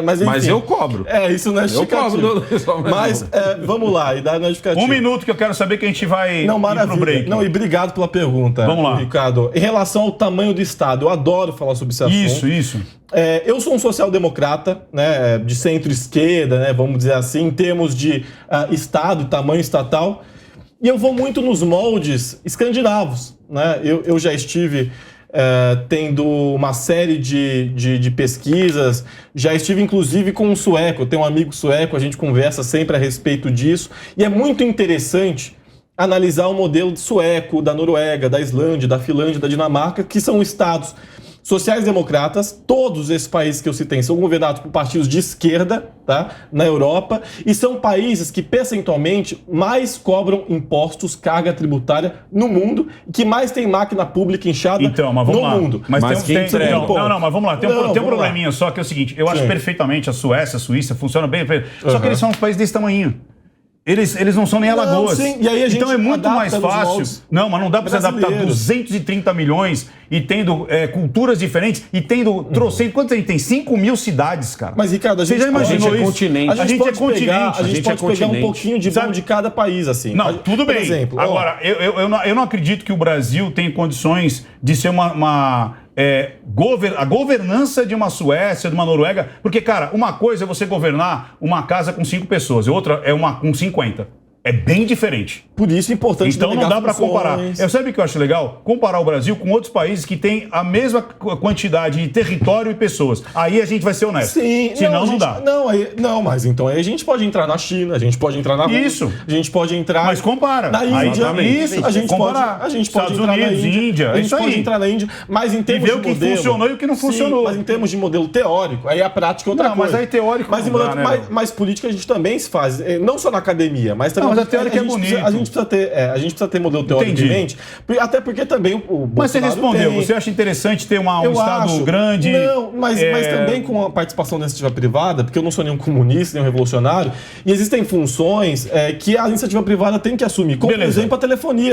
Mas, enfim, mas eu cobro. Isso não é justificativo. Eu cobro. Mas vamos lá, e dá não é justificativo. 1 minuto que eu quero saber que a gente vai ir pro break. Não, e obrigado pela pergunta. Vamos lá. Ricardo. Em relação ao tamanho do Estado, eu adoro falar sobre esse assunto. Isso. Eu sou um social-democrata, né, de centro-esquerda, né, vamos dizer assim, em termos de Estado, tamanho estatal, e eu vou muito nos moldes escandinavos. Né? Eu já estive tendo uma série de pesquisas, já estive inclusive com um sueco, eu tenho um amigo sueco, a gente conversa sempre a respeito disso, e é muito interessante analisar o modelo sueco, da Noruega, da Islândia, da Finlândia, da Dinamarca, que são estados sociais-democratas, todos esses países que eu citei são governados por partidos de esquerda, tá? Na Europa, e são países que percentualmente mais cobram impostos, carga tributária no mundo, que mais tem máquina pública inchada Então, mas vamos no lá. mundo. Mas Mas tem, quem entrega? não, mas vamos lá. Tem um Vamos lá. probleminha só que é o seguinte: eu acho Sim. perfeitamente a Suécia, a Suíça funciona bem. Só que eles são um país desse tamanho. Eles não são nem Não, Alagoas. sim, e aí a gente então é muito adapta mais nos fácil. moldes Não, mas não dá para você adaptar brasileiros. 230 milhões e tendo culturas diferentes e tendo trocentos. Quantos a gente tem? 5 mil cidades, cara. Mas, Ricardo, a Você gente já imaginou a gente é isso? continente. A gente é continente. A gente pode pegar um continente. pouquinho de bom Sabe? de cada país, assim. Não, tudo Por bem. exemplo, Agora, eu não acredito que o Brasil tem condições de ser a governança de uma Suécia, de uma Noruega. Porque, cara, uma coisa é você governar uma casa com 5 pessoas, e outra é uma com 50. É bem diferente. por isso é importante Então não delegar dá para comparar. funções. Eu sabe o que eu acho legal? Comparar o Brasil com outros países que têm a mesma quantidade de território e pessoas. Aí a gente vai ser honesto. Sim, Senão a não gente- dá. Não, mas então aí a gente pode entrar na China, a gente pode entrar na Rússia, Isso. a gente pode entrar Mas compara. na Aí, Índia, isso, a gente comparar. pode Estados entrar Unidos, na Índia, a é gente isso pode aí. entrar na Índia, mas em termos ver de o que modelo, funcionou e o que não sim, funcionou. mas em termos de modelo teórico, aí a prática é outra Não, mas coisa. aí teórico mas, em não dá, modelo- né, mas política a gente também se faz, não só na academia, mas também Não, mas a teórica é bonito. a gente precisa ter modelo teórico Entendi. em mente, até porque também o Mas você Bolsonaro respondeu. tem- Você acha interessante ter um eu Estado acho. grande? Não, mas também com a participação da iniciativa privada, porque eu não sou nenhum comunista, nenhum revolucionário, e existem funções que a iniciativa privada tem que assumir, como, por Beleza. exemplo, a telefonia.